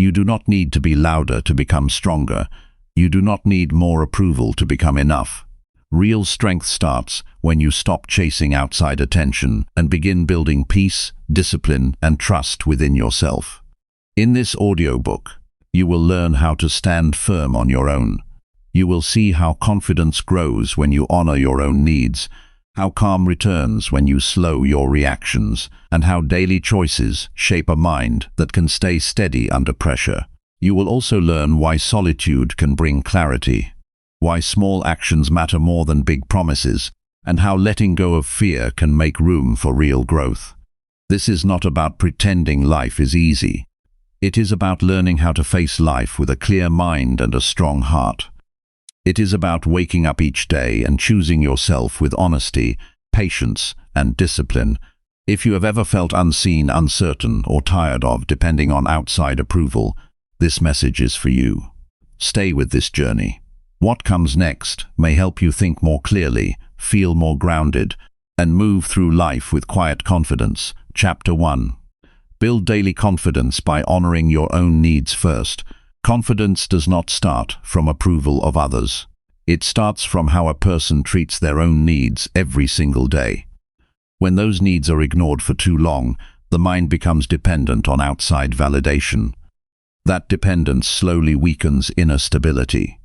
You do not need to be louder to become stronger. You do not need more approval to become enough. Real strength starts when you stop chasing outside attention and begin building peace, discipline, and trust within yourself. In this audiobook, you will learn how to stand firm on your own. You will see how confidence grows when you honor your own needs, how calm returns when you slow your reactions, and how daily choices shape a mind that can stay steady under pressure. You will also learn why solitude can bring clarity, why small actions matter more than big promises, and how letting go of fear can make room for real growth. This is not about pretending life is easy. It is about learning how to face life with a clear mind and a strong heart. It is about waking up each day and choosing yourself with honesty, patience, and discipline. If you have ever felt unseen, uncertain, or tired of depending on outside approval, this message is for you. Stay with this journey. What comes next may help you think more clearly, feel more grounded, and move through life with quiet confidence. Chapter 1. Build daily confidence by honoring your own needs first. Confidence does not start from approval of others. It starts from how a person treats their own needs every single day. When those needs are ignored for too long, the mind becomes dependent on outside validation. That dependence slowly weakens inner stability.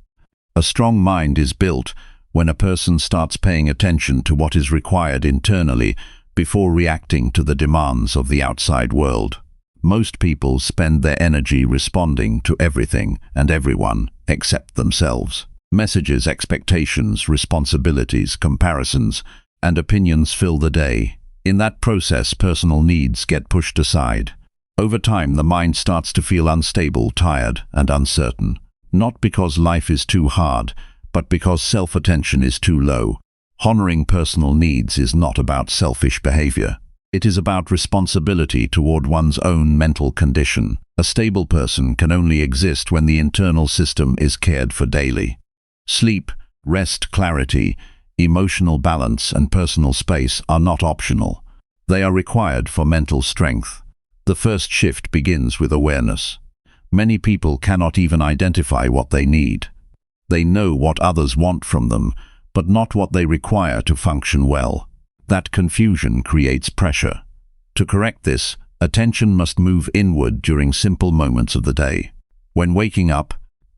A strong mind is built when a person starts paying attention to what is required internally before reacting to the demands of the outside world. Most people spend their energy responding to everything and everyone except themselves. Messages, expectations, responsibilities, comparisons, and opinions fill the day. In that process, personal needs get pushed aside. Over time, the mind starts to feel unstable, tired, and uncertain. Not because life is too hard, but because self-attention is too low. Honoring personal needs is not about selfish behavior. It is about responsibility toward one's own mental condition. A stable person can only exist when the internal system is cared for daily. Sleep, rest, clarity, emotional balance, and personal space are not optional. They are required for mental strength. The first shift begins with awareness. Many people cannot even identify what they need. They know what others want from them, but not what they require to function well. That confusion creates pressure. To correct this, attention must move inward during simple moments of the day. When waking up,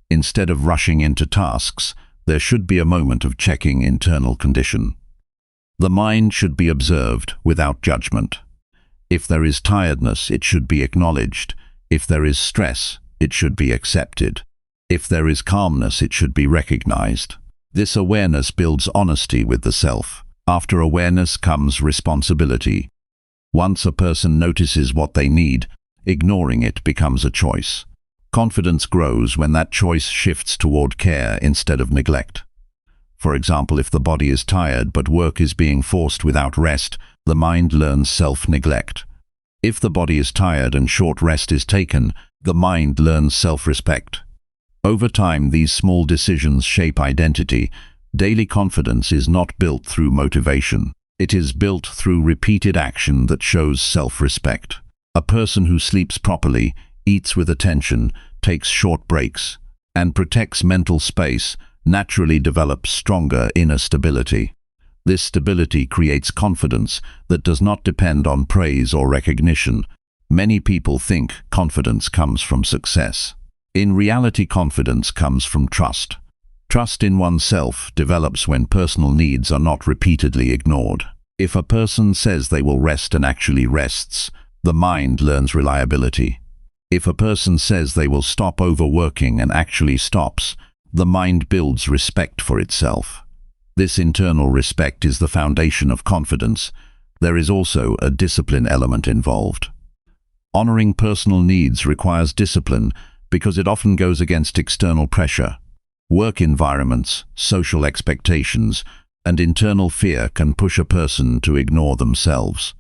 instead of rushing into tasks, there should be a moment of checking internal condition. The mind should be observed without judgment. If there is tiredness, it should be acknowledged. If there is stress, it should be accepted. If there is calmness, it should be recognized. This awareness builds honesty with the self. After awareness comes responsibility. Once a person notices what they need, ignoring it becomes a choice. Confidence grows when that choice shifts toward care instead of neglect. For example, if the body is tired but work is being forced without rest, the mind learns self-neglect. If the body is tired and short rest is taken, the mind learns self-respect. Over time, these small decisions shape identity. Daily confidence is not built through motivation. It is built through repeated action that shows self-respect. A person who sleeps properly, eats with attention, takes short breaks, and protects mental space naturally develops stronger inner stability. This stability creates confidence that does not depend on praise or recognition. Many people think confidence comes from success. In reality, confidence comes from trust. Trust in oneself develops when personal needs are not repeatedly ignored. If a person says they will rest and actually rests, the mind learns reliability. If a person says they will stop overworking and actually stops, the mind builds respect for itself. This internal respect is the foundation of confidence. There is also a discipline element involved. Honoring personal needs requires discipline because it often goes against external pressure. Work environments, social expectations, and internal fear can push a person to ignore themselves.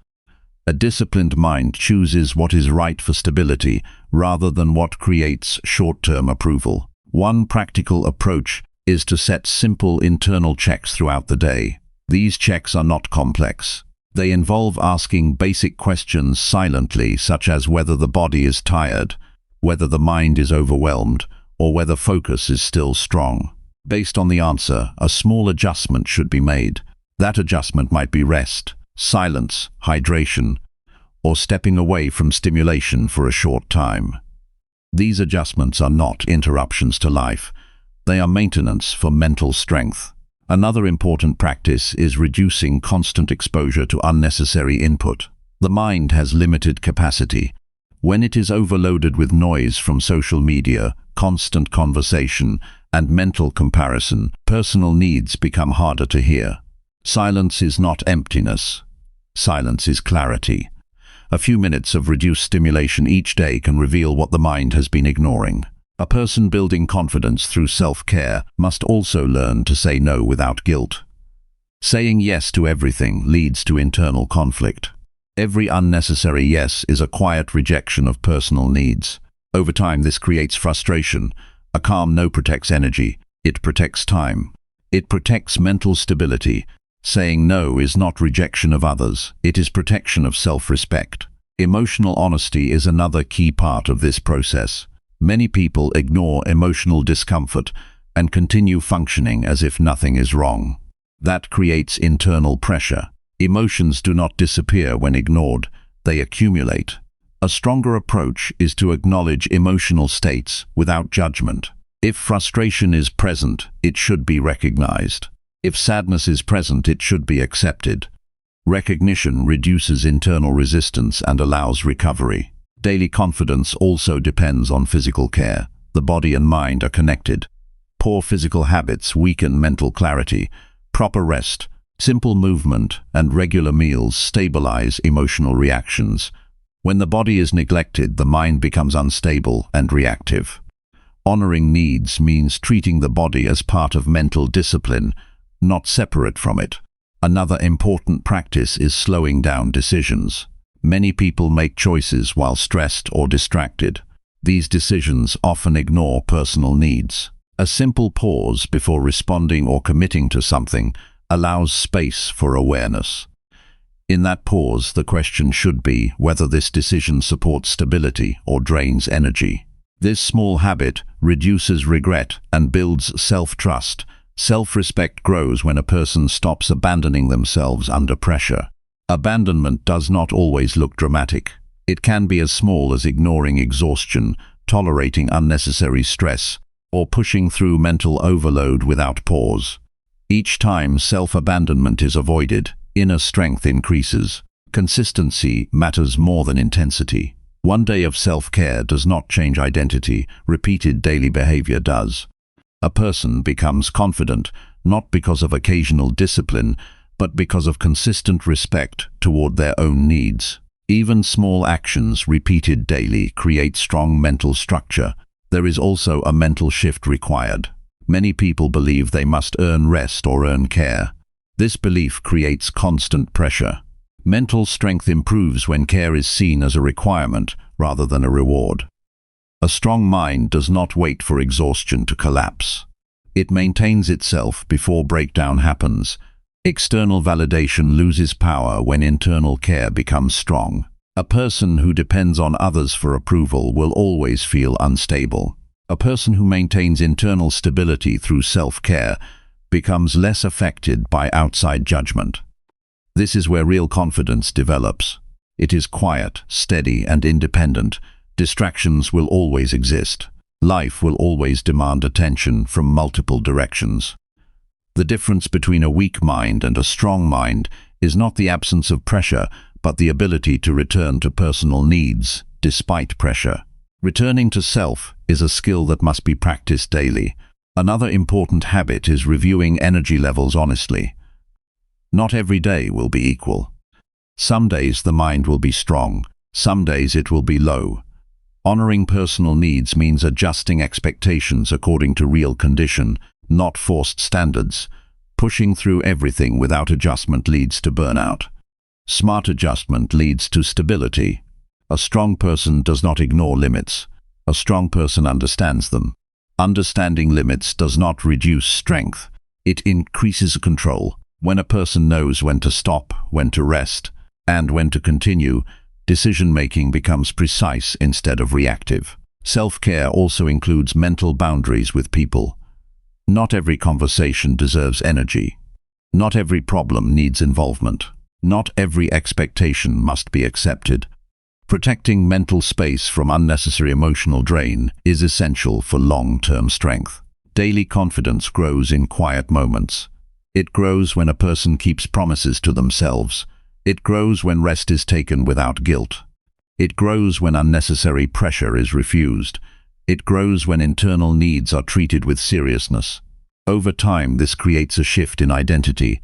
A disciplined mind chooses what is right for stability rather than what creates short-term approval. One practical approach is to set simple internal checks throughout the day. These checks are not complex. They involve asking basic questions silently, such as whether the body is tired, whether the mind is overwhelmed or whether focus is still strong. Based on the answer, a small adjustment should be made. That adjustment might be rest, silence, hydration, or stepping away from stimulation for a short time. These adjustments are not interruptions to life. They are maintenance for mental strength. Another important practice is reducing constant exposure to unnecessary input. The mind has limited capacity. When it is overloaded with noise from social media, constant conversation, and mental comparison, personal needs become harder to hear. Silence is not emptiness. Silence is clarity. A few minutes of reduced stimulation each day can reveal what the mind has been ignoring. A person building confidence through self-care must also learn to say no without guilt. Saying yes to everything leads to internal conflict. Every unnecessary yes is a quiet rejection of personal needs. Over time, this creates frustration. A calm no protects energy. It protects time. It protects mental stability. Saying no is not rejection of others. It is protection of self-respect. Emotional honesty is another key part of this process. Many people ignore emotional discomfort and continue functioning as if nothing is wrong. That creates internal pressure. Emotions do not disappear when ignored. They accumulate. A stronger approach is to acknowledge emotional states without judgment. If frustration is present, it should be recognized. If sadness is present, it should be accepted. Recognition reduces internal resistance and allows recovery. Daily confidence also depends on physical care. The body and mind are connected. Poor physical habits weaken mental clarity. Proper rest, simple movement, and regular meals stabilize emotional reactions. When the body is neglected, the mind becomes unstable and reactive. Honoring needs means treating the body as part of mental discipline, not separate from it. Another important practice is slowing down decisions. Many people make choices while stressed or distracted. These decisions often ignore personal needs. A simple pause before responding or committing to something allows space for awareness. In that pause, the question should be whether this decision supports stability or drains energy. This small habit reduces regret and builds self-trust. Self-respect grows when a person stops abandoning themselves under pressure. Abandonment does not always look dramatic. It can be as small as ignoring exhaustion, tolerating unnecessary stress, or pushing through mental overload without pause. Each time self-abandonment is avoided, inner strength increases. Consistency matters more than intensity. One day of self-care does not change identity. Repeated daily behavior does. A person becomes confident not because of occasional discipline, but because of consistent respect toward their own needs. Even small actions repeated daily create strong mental structure. There is also a mental shift required. Many people believe they must earn rest or earn care. This belief creates constant pressure. Mental strength improves when care is seen as a requirement rather than a reward. A strong mind does not wait for exhaustion to collapse. It maintains itself before breakdown happens. External validation loses power when internal care becomes strong. A person who depends on others for approval will always feel unstable. A person who maintains internal stability through self-care becomes less affected by outside judgment. This is where real confidence develops. It is quiet, steady, and independent. Distractions will always exist. Life will always demand attention from multiple directions. The difference between a weak mind and a strong mind is not the absence of pressure, but the ability to return to personal needs despite pressure. Returning to self is a skill that must be practiced daily. Another important habit is reviewing energy levels honestly. Not every day will be equal. Some days the mind will be strong, some days it will be low. Honoring personal needs means adjusting expectations according to real condition, not forced standards. Pushing through everything without adjustment leads to burnout. Smart adjustment leads to stability. A strong person does not ignore limits. A strong person understands them. Understanding limits does not reduce strength. It increases control. When a person knows when to stop, when to rest, and when to continue, decision-making becomes precise instead of reactive. Self-care also includes mental boundaries with people. Not every conversation deserves energy. Not every problem needs involvement. Not every expectation must be accepted. Protecting mental space from unnecessary emotional drain is essential for long-term strength. Daily confidence grows in quiet moments. It grows when a person keeps promises to themselves. It grows when rest is taken without guilt. It grows when unnecessary pressure is refused. It grows when internal needs are treated with seriousness. Over time, this creates a shift in identity.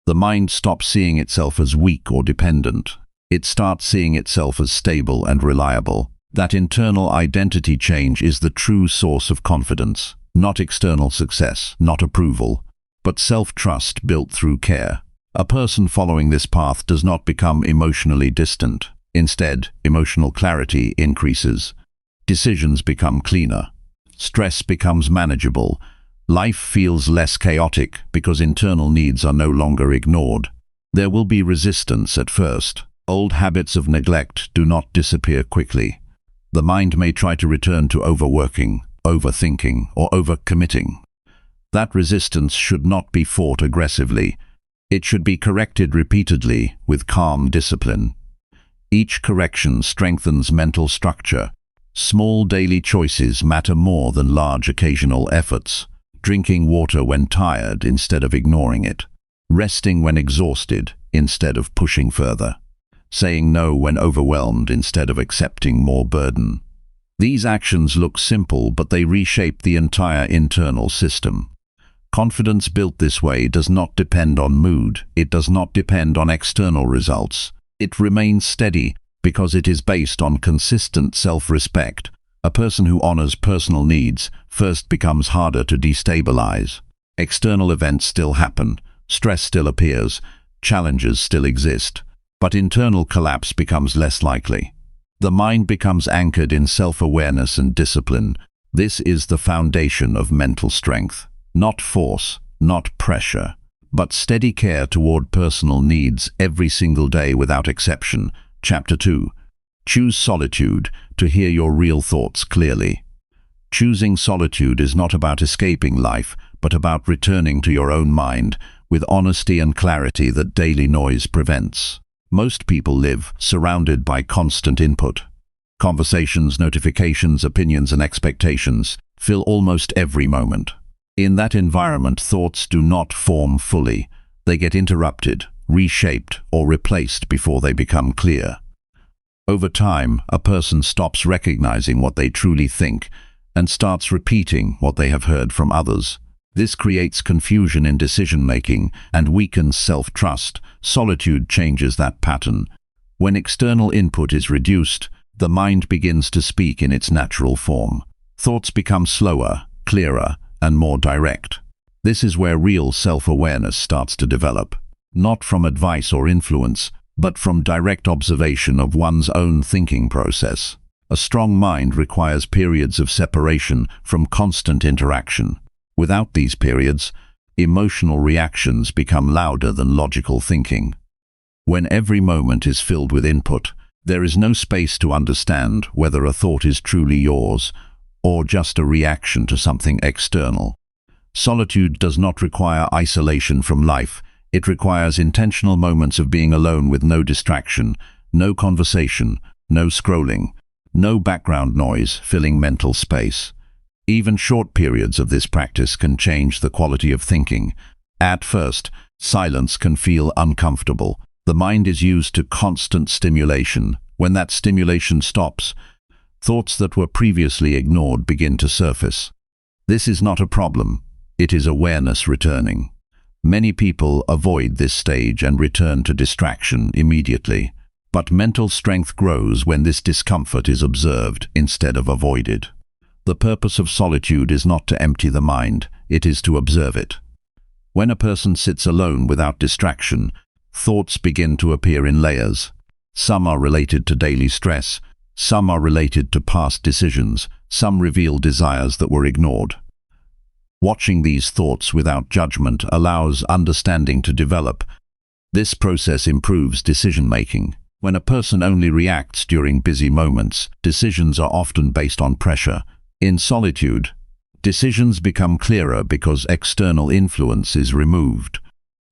The mind stops seeing itself as weak or dependent. It starts seeing itself as stable and reliable. That internal identity change is the true source of confidence. Not external success, not approval, but self-trust built through care. A person following this path does not become emotionally distant. Instead, emotional clarity increases. Decisions become cleaner. Stress becomes manageable. Life feels less chaotic because internal needs are no longer ignored. There will be resistance at first. Old habits of neglect do not disappear quickly. The mind may try to return to overworking, overthinking, or overcommitting. That resistance should not be fought aggressively. It should be corrected repeatedly with calm discipline. Each correction strengthens mental structure. Small daily choices matter more than large occasional efforts. Drinking water when tired instead of ignoring it. Resting when exhausted instead of pushing further. Saying no when overwhelmed instead of accepting more burden. These actions look simple, but they reshape the entire internal system. Confidence built this way does not depend on mood. It does not depend on external results. It remains steady because it is based on consistent self-respect. A person who honors personal needs first becomes harder to destabilize. External events still happen, stress still appears, challenges still exist, but internal collapse becomes less likely. The mind becomes anchored in self-awareness and discipline. This is the foundation of mental strength. Not force, not pressure, but steady care toward personal needs every single day without exception. Chapter 2. Choose solitude to hear your real thoughts clearly. Choosing solitude is not about escaping life, but about returning to your own mind with honesty and clarity that daily noise prevents. Most people live surrounded by constant input. Conversations, notifications, opinions, and expectations fill almost every moment. In that environment, thoughts do not form fully. They get interrupted, reshaped, or replaced before they become clear. Over time, a person stops recognizing what they truly think and starts repeating what they have heard from others. This creates confusion in decision-making and weakens self-trust. Solitude changes that pattern. When external input is reduced, the mind begins to speak in its natural form. Thoughts become slower, clearer, and more direct. This is where real self-awareness starts to develop, not from advice or influence, but from direct observation of one's own thinking process. A strong mind requires periods of separation from constant interaction. Without these periods, emotional reactions become louder than logical thinking. When every moment is filled with input, there is no space to understand whether a thought is truly yours or just a reaction to something external. Solitude does not require isolation from life. It requires intentional moments of being alone with no distraction, no conversation, no scrolling, no background noise filling mental space. Even short periods of this practice can change the quality of thinking. At first, silence can feel uncomfortable. The mind is used to constant stimulation. When that stimulation stops, thoughts that were previously ignored begin to surface. This is not a problem. It is awareness returning. Many people avoid this stage and return to distraction immediately. But mental strength grows when this discomfort is observed instead of avoided. The purpose of solitude is not to empty the mind, it is to observe it. When a person sits alone without distraction, thoughts begin to appear in layers. Some are related to daily stress, some are related to past decisions, some reveal desires that were ignored. Watching these thoughts without judgment allows understanding to develop. This process improves decision-making. When a person only reacts during busy moments, decisions are often based on pressure. In solitude, decisions become clearer because external influence is removed.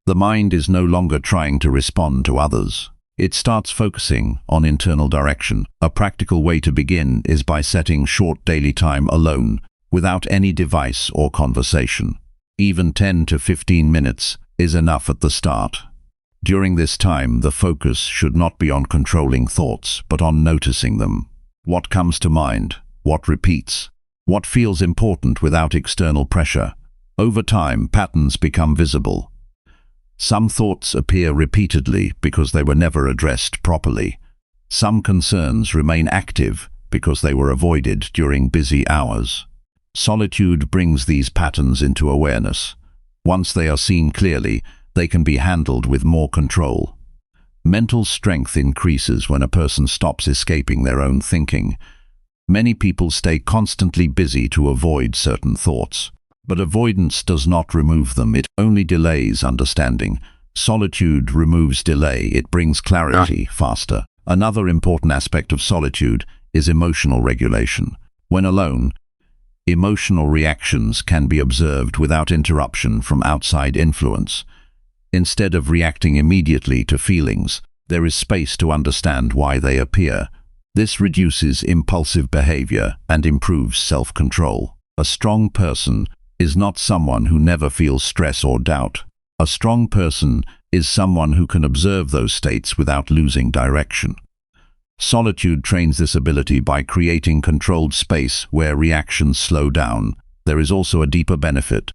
The mind is no longer trying to respond to others. It starts focusing on internal direction. A practical way to begin is by setting short daily time alone, without any device or conversation. Even 10 to 15 minutes is enough at the start. During this time, the focus should not be on controlling thoughts, but on noticing them. What comes to mind? What repeats? What feels important without external pressure? Over time, patterns become visible. Some thoughts appear repeatedly because they were never addressed properly. Some concerns remain active because they were avoided during busy hours. Solitude brings these patterns into awareness. Once they are seen clearly, they can be handled with more control. Mental strength increases when a person stops escaping their own thinking. Many people stay constantly busy to avoid certain thoughts. But avoidance does not remove them, it only delays understanding. Solitude removes delay, it brings clarity faster. Another important aspect of solitude is emotional regulation. When alone, emotional reactions can be observed without interruption from outside influence. Instead of reacting immediately to feelings, there is space to understand why they appear. This reduces impulsive behavior and improves self-control. A strong person is not someone who never feels stress or doubt. A strong person is someone who can observe those states without losing direction. Solitude trains this ability by creating controlled space where reactions slow down. There is also a deeper benefit.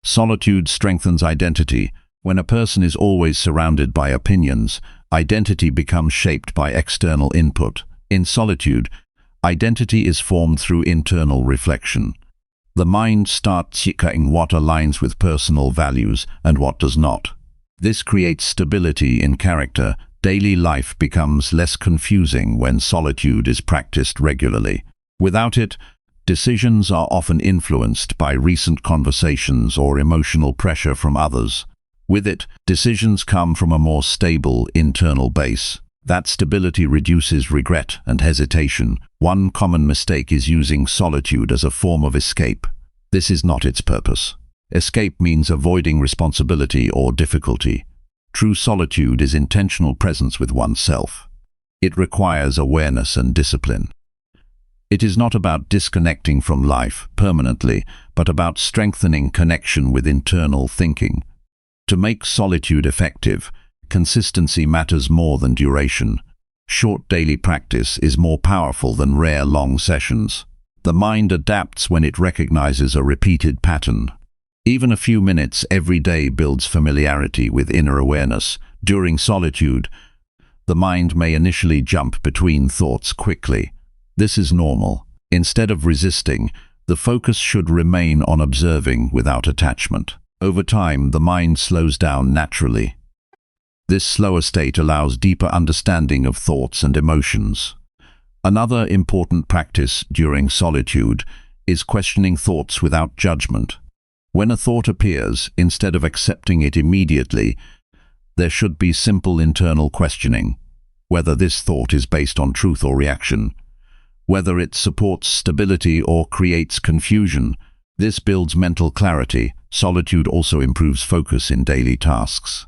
Solitude strengthens identity. When a person is always surrounded by opinions, identity becomes shaped by external input. In solitude, identity is formed through internal reflection. The mind starts seeing what aligns with personal values and what does not. This creates stability in character. Daily life becomes less confusing when solitude is practiced regularly. Without it, decisions are often influenced by recent conversations or emotional pressure from others. With it, decisions come from a more stable internal base. That stability reduces regret and hesitation. One common mistake is using solitude as a form of escape. This is not its purpose. Escape means avoiding responsibility or difficulty. True solitude is intentional presence with oneself. It requires awareness and discipline. It is not about disconnecting from life permanently, but about strengthening connection with internal thinking. To make solitude effective, consistency matters more than duration. Short daily practice is more powerful than rare long sessions. The mind adapts when it recognizes a repeated pattern. Even a few minutes every day builds familiarity with inner awareness. During solitude, the mind may initially jump between thoughts quickly. This is normal. Instead of resisting, the focus should remain on observing without attachment. Over time, the mind slows down naturally. This slower state allows deeper understanding of thoughts and emotions. Another important practice during solitude is questioning thoughts without judgment. When a thought appears, instead of accepting it immediately, there should be simple internal questioning. Whether this thought is based on truth or reaction, whether it supports stability or creates confusion. This builds mental clarity. Solitude also improves focus in daily tasks.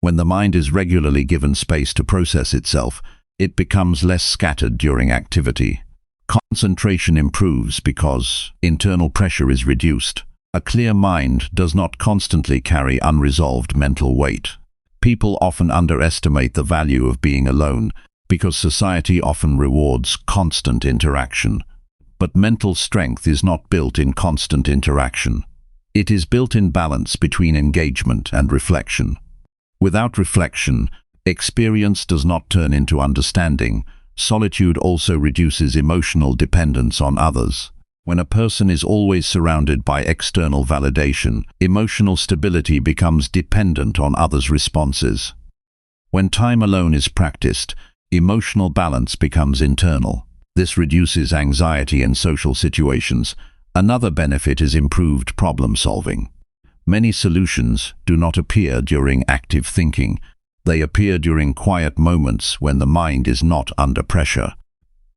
When the mind is regularly given space to process itself, it becomes less scattered during activity. Concentration improves because internal pressure is reduced. A clear mind does not constantly carry unresolved mental weight. People often underestimate the value of being alone because society often rewards constant interaction. But mental strength is not built in constant interaction. It is built in balance between engagement and reflection. Without reflection, experience does not turn into understanding. Solitude also reduces emotional dependence on others. When a person is always surrounded by external validation, emotional stability becomes dependent on others' responses. When time alone is practiced, emotional balance becomes internal. This reduces anxiety in social situations. Another benefit is improved problem solving. Many solutions do not appear during active thinking. They appear during quiet moments when the mind is not under pressure.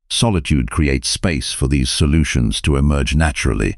Solitude creates space for these solutions to emerge naturally.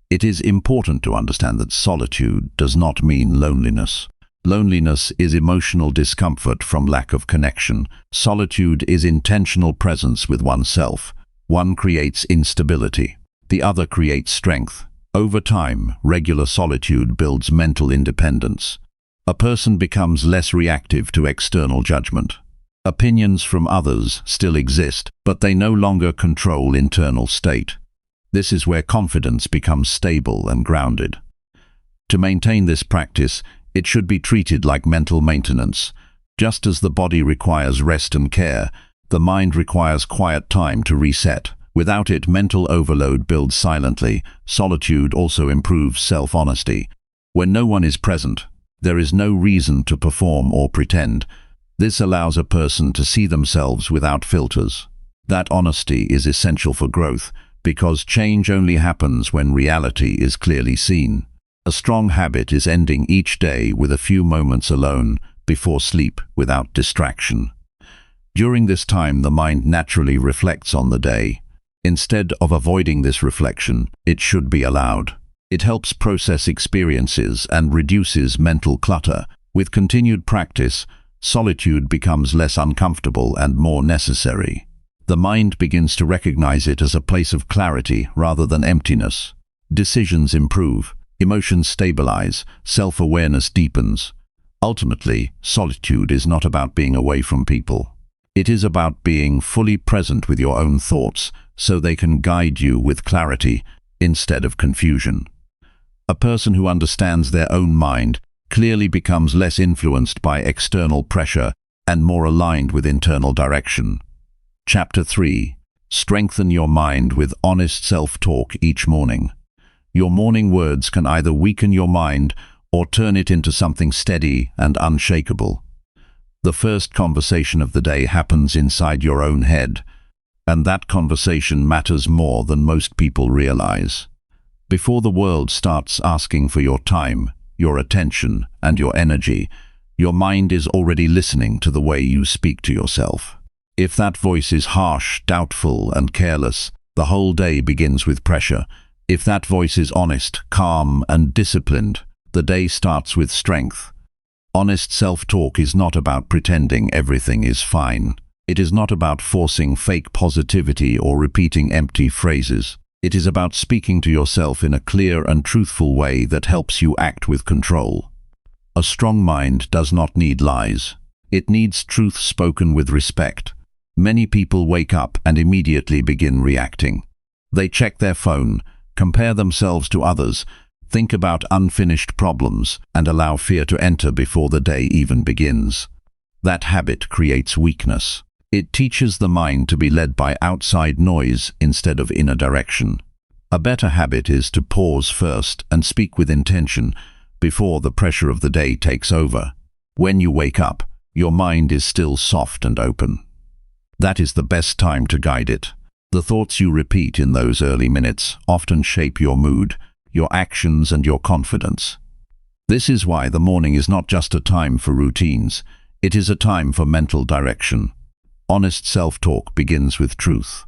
It is important to understand that solitude does not mean loneliness. Loneliness is emotional discomfort from lack of connection. Solitude is intentional presence with oneself. One creates instability. The other creates strength. Over time, regular solitude builds mental independence. A person becomes less reactive to external judgment. Opinions from others still exist, but they no longer control internal state. This is where confidence becomes stable and grounded. To maintain this practice, it should be treated like mental maintenance. Just as the body requires rest and care, the mind requires quiet time to reset. Without it, mental overload builds silently. Solitude also improves self-honesty. When no one is present, there is no reason to perform or pretend. This allows a person to see themselves without filters. That honesty is essential for growth, because change only happens when reality is clearly seen. A strong habit is ending each day with a few moments alone before sleep without distraction. During this time, the mind naturally reflects on the day. Instead of avoiding this reflection, it should be allowed. It helps process experiences and reduces mental clutter. With continued practice, solitude becomes less uncomfortable and more necessary. The mind begins to recognize it as a place of clarity rather than emptiness. Decisions improve, emotions stabilize, self-awareness deepens. Ultimately, solitude is not about being away from people. It is about being fully present with your own thoughts so they can guide you with clarity instead of confusion. A person who understands their own mind clearly becomes less influenced by external pressure and more aligned with internal direction. Chapter 3. Strengthen your mind with honest self-talk each morning. Your morning words can either weaken your mind or turn it into something steady and unshakable. The first conversation of the day happens inside your own head, and that conversation matters more than most people realize. Before the world starts asking for your time, your attention, and your energy, your mind is already listening to the way you speak to yourself. If that voice is harsh, doubtful, and careless, the whole day begins with pressure. If that voice is honest, calm, and disciplined, the day starts with strength. Honest self-talk is not about pretending everything is fine. It is not about forcing fake positivity or repeating empty phrases. It is about speaking to yourself in a clear and truthful way that helps you act with control. A strong mind does not need lies. It needs truth spoken with respect. Many people wake up and immediately begin reacting. They check their phone, compare themselves to others, think about unfinished problems, and allow fear to enter before the day even begins. That habit creates weakness. It teaches the mind to be led by outside noise instead of inner direction. A better habit is to pause first and speak with intention before the pressure of the day takes over. When you wake up, your mind is still soft and open. That is the best time to guide it. The thoughts you repeat in those early minutes often shape your mood, your actions, and your confidence. This is why the morning is not just a time for routines. It is a time for mental direction. Honest self-talk begins with truth.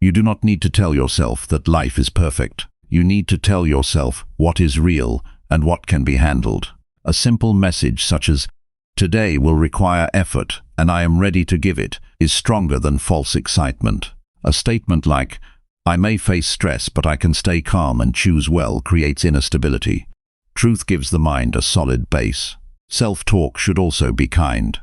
You do not need to tell yourself that life is perfect. You need to tell yourself what is real and what can be handled. A simple message such as, "Today will require effort, and I am ready to give it," is stronger than false excitement. A statement like, "I may face stress, but I can stay calm and choose well," creates inner stability. Truth gives the mind a solid base. Self-talk should also be kind.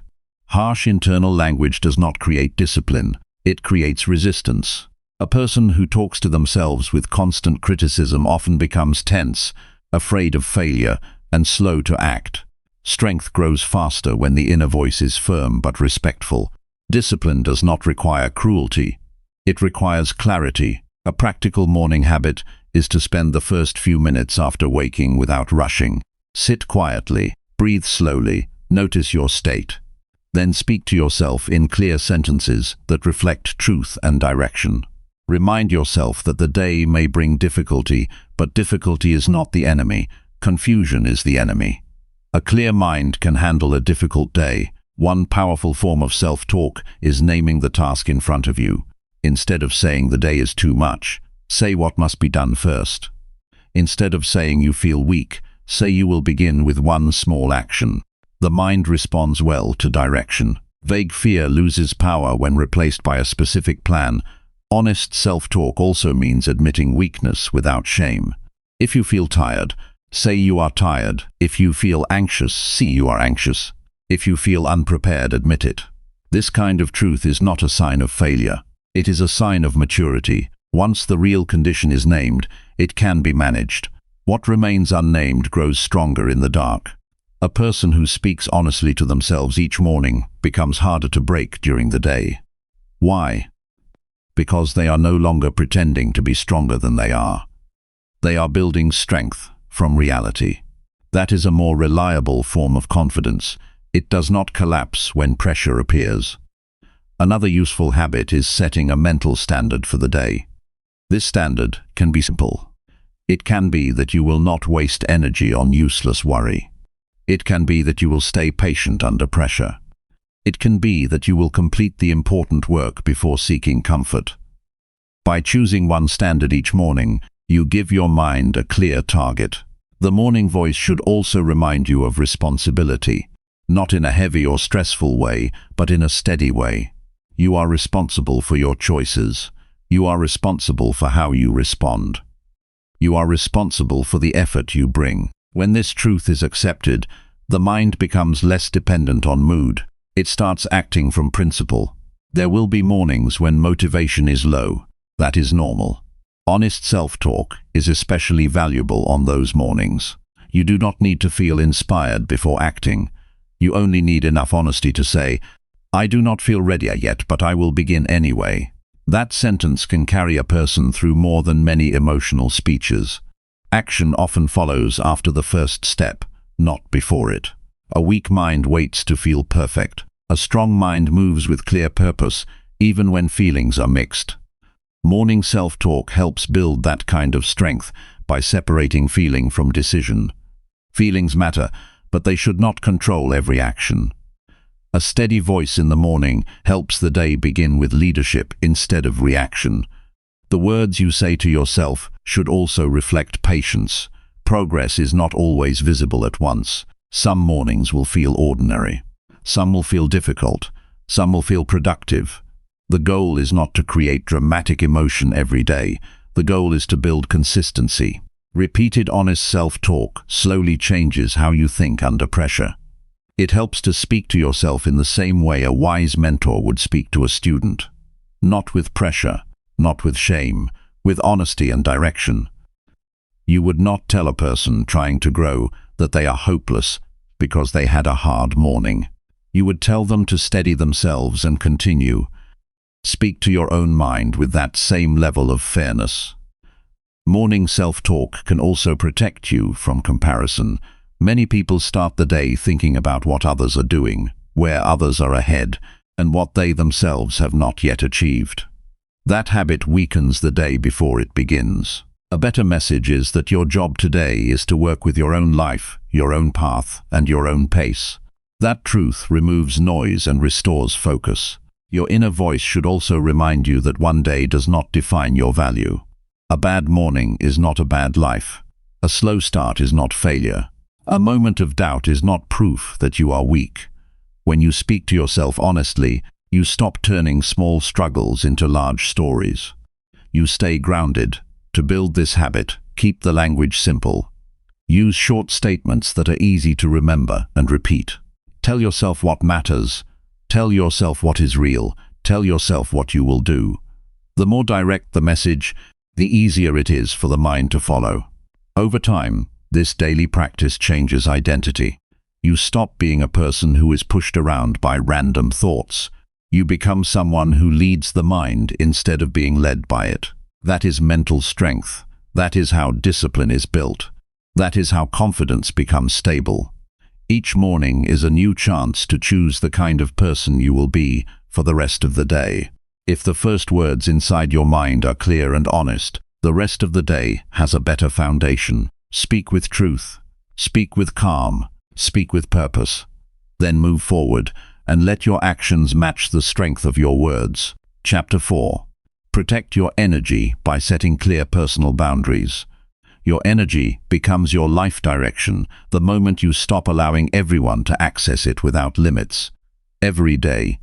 Harsh internal language does not create discipline. It creates resistance. A person who talks to themselves with constant criticism often becomes tense, afraid of failure, and slow to act. Strength grows faster when the inner voice is firm but respectful. Discipline does not require cruelty. It requires clarity. A practical morning habit is to spend the first few minutes after waking without rushing. Sit quietly, breathe slowly, notice your state. Then speak to yourself in clear sentences that reflect truth and direction. Remind yourself that the day may bring difficulty, but difficulty is not the enemy. Confusion is the enemy. A clear mind can handle a difficult day. One powerful form of self-talk is naming the task in front of you. Instead of saying the day is too much, say what must be done first. Instead of saying you feel weak, say you will begin with one small action. The mind responds well to direction. Vague fear loses power when replaced by a specific plan. Honest self-talk also means admitting weakness without shame. If you feel tired, say you are tired. If you feel anxious, see you are anxious. If you feel unprepared, admit it. This kind of truth is not a sign of failure. It is a sign of maturity. Once the real condition is named, it can be managed. What remains unnamed grows stronger in the dark. A person who speaks honestly to themselves each morning becomes harder to break during the day. Why? Because they are no longer pretending to be stronger than they are. They are building strength from reality. That is a more reliable form of confidence. It does not collapse when pressure appears. Another useful habit is setting a mental standard for the day. This standard can be simple. It can be that you will not waste energy on useless worry. It can be that you will stay patient under pressure. It can be that you will complete the important work before seeking comfort. By choosing one standard each morning, you give your mind a clear target. The morning voice should also remind you of responsibility, not in a heavy or stressful way, but in a steady way. You are responsible for your choices. You are responsible for how you respond. You are responsible for the effort you bring. When this truth is accepted, the mind becomes less dependent on mood. It starts acting from principle. There will be mornings when motivation is low. That is normal. Honest self-talk is especially valuable on those mornings. You do not need to feel inspired before acting. You only need enough honesty to say, "I do not feel ready yet, but I will begin anyway." That sentence can carry a person through more than many emotional speeches. Action often follows after the first step, not before it. A weak mind waits to feel perfect. A strong mind moves with clear purpose, even when feelings are mixed. Morning self-talk helps build that kind of strength by separating feeling from decision. Feelings matter, but they should not control every action. A steady voice in the morning helps the day begin with leadership instead of reaction. The words you say to yourself should also reflect patience. Progress is not always visible at once. Some mornings will feel ordinary. Some will feel difficult. Some will feel productive. The goal is not to create dramatic emotion every day. The goal is to build consistency. Repeated honest self-talk slowly changes how you think under pressure. It helps to speak to yourself in the same way a wise mentor would speak to a student. Not with pressure, not with shame, with honesty and direction. You would not tell a person trying to grow that they are hopeless because they had a hard morning. You would tell them to steady themselves and continue. Speak to your own mind with that same level of fairness. Morning self-talk can also protect you from comparison. Many people start the day thinking about what others are doing, where others are ahead, and what they themselves have not yet achieved. That habit weakens the day before it begins. A better message is that your job today is to work with your own life, your own path, and your own pace. That truth removes noise and restores focus. Your inner voice should also remind you that one day does not define your value. A bad morning is not a bad life. A slow start is not failure. A moment of doubt is not proof that you are weak. When you speak to yourself honestly, you stop turning small struggles into large stories. You stay grounded. To build this habit, keep the language simple. Use short statements that are easy to remember and repeat. Tell yourself what matters. Tell yourself what is real. Tell yourself what you will do. The more direct the message, the easier it is for the mind to follow. Over time, this daily practice changes identity. You stop being a person who is pushed around by random thoughts. You become someone who leads the mind instead of being led by it. That is mental strength. That is how discipline is built. That is how confidence becomes stable. Each morning is a new chance to choose the kind of person you will be for the rest of the day. If the first words inside your mind are clear and honest, the rest of the day has a better foundation. Speak with truth. Speak with calm. Speak with purpose. Then move forward, and let your actions match the strength of your words. Chapter 4. Protect your energy by setting clear personal boundaries. Your energy becomes your life direction the moment you stop allowing everyone to access it without limits. Every day,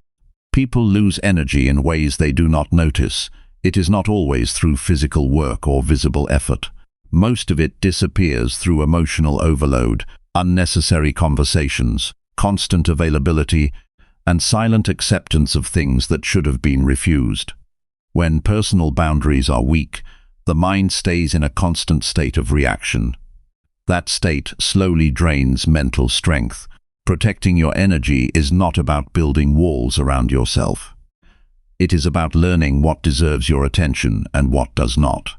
people lose energy in ways they do not notice. It is not always through physical work or visible effort. Most of it disappears through emotional overload, unnecessary conversations, constant availability, and silent acceptance of things that should have been refused. When personal boundaries are weak, the mind stays in a constant state of reaction. That state slowly drains mental strength. Protecting your energy is not about building walls around yourself. It is about learning what deserves your attention and what does not.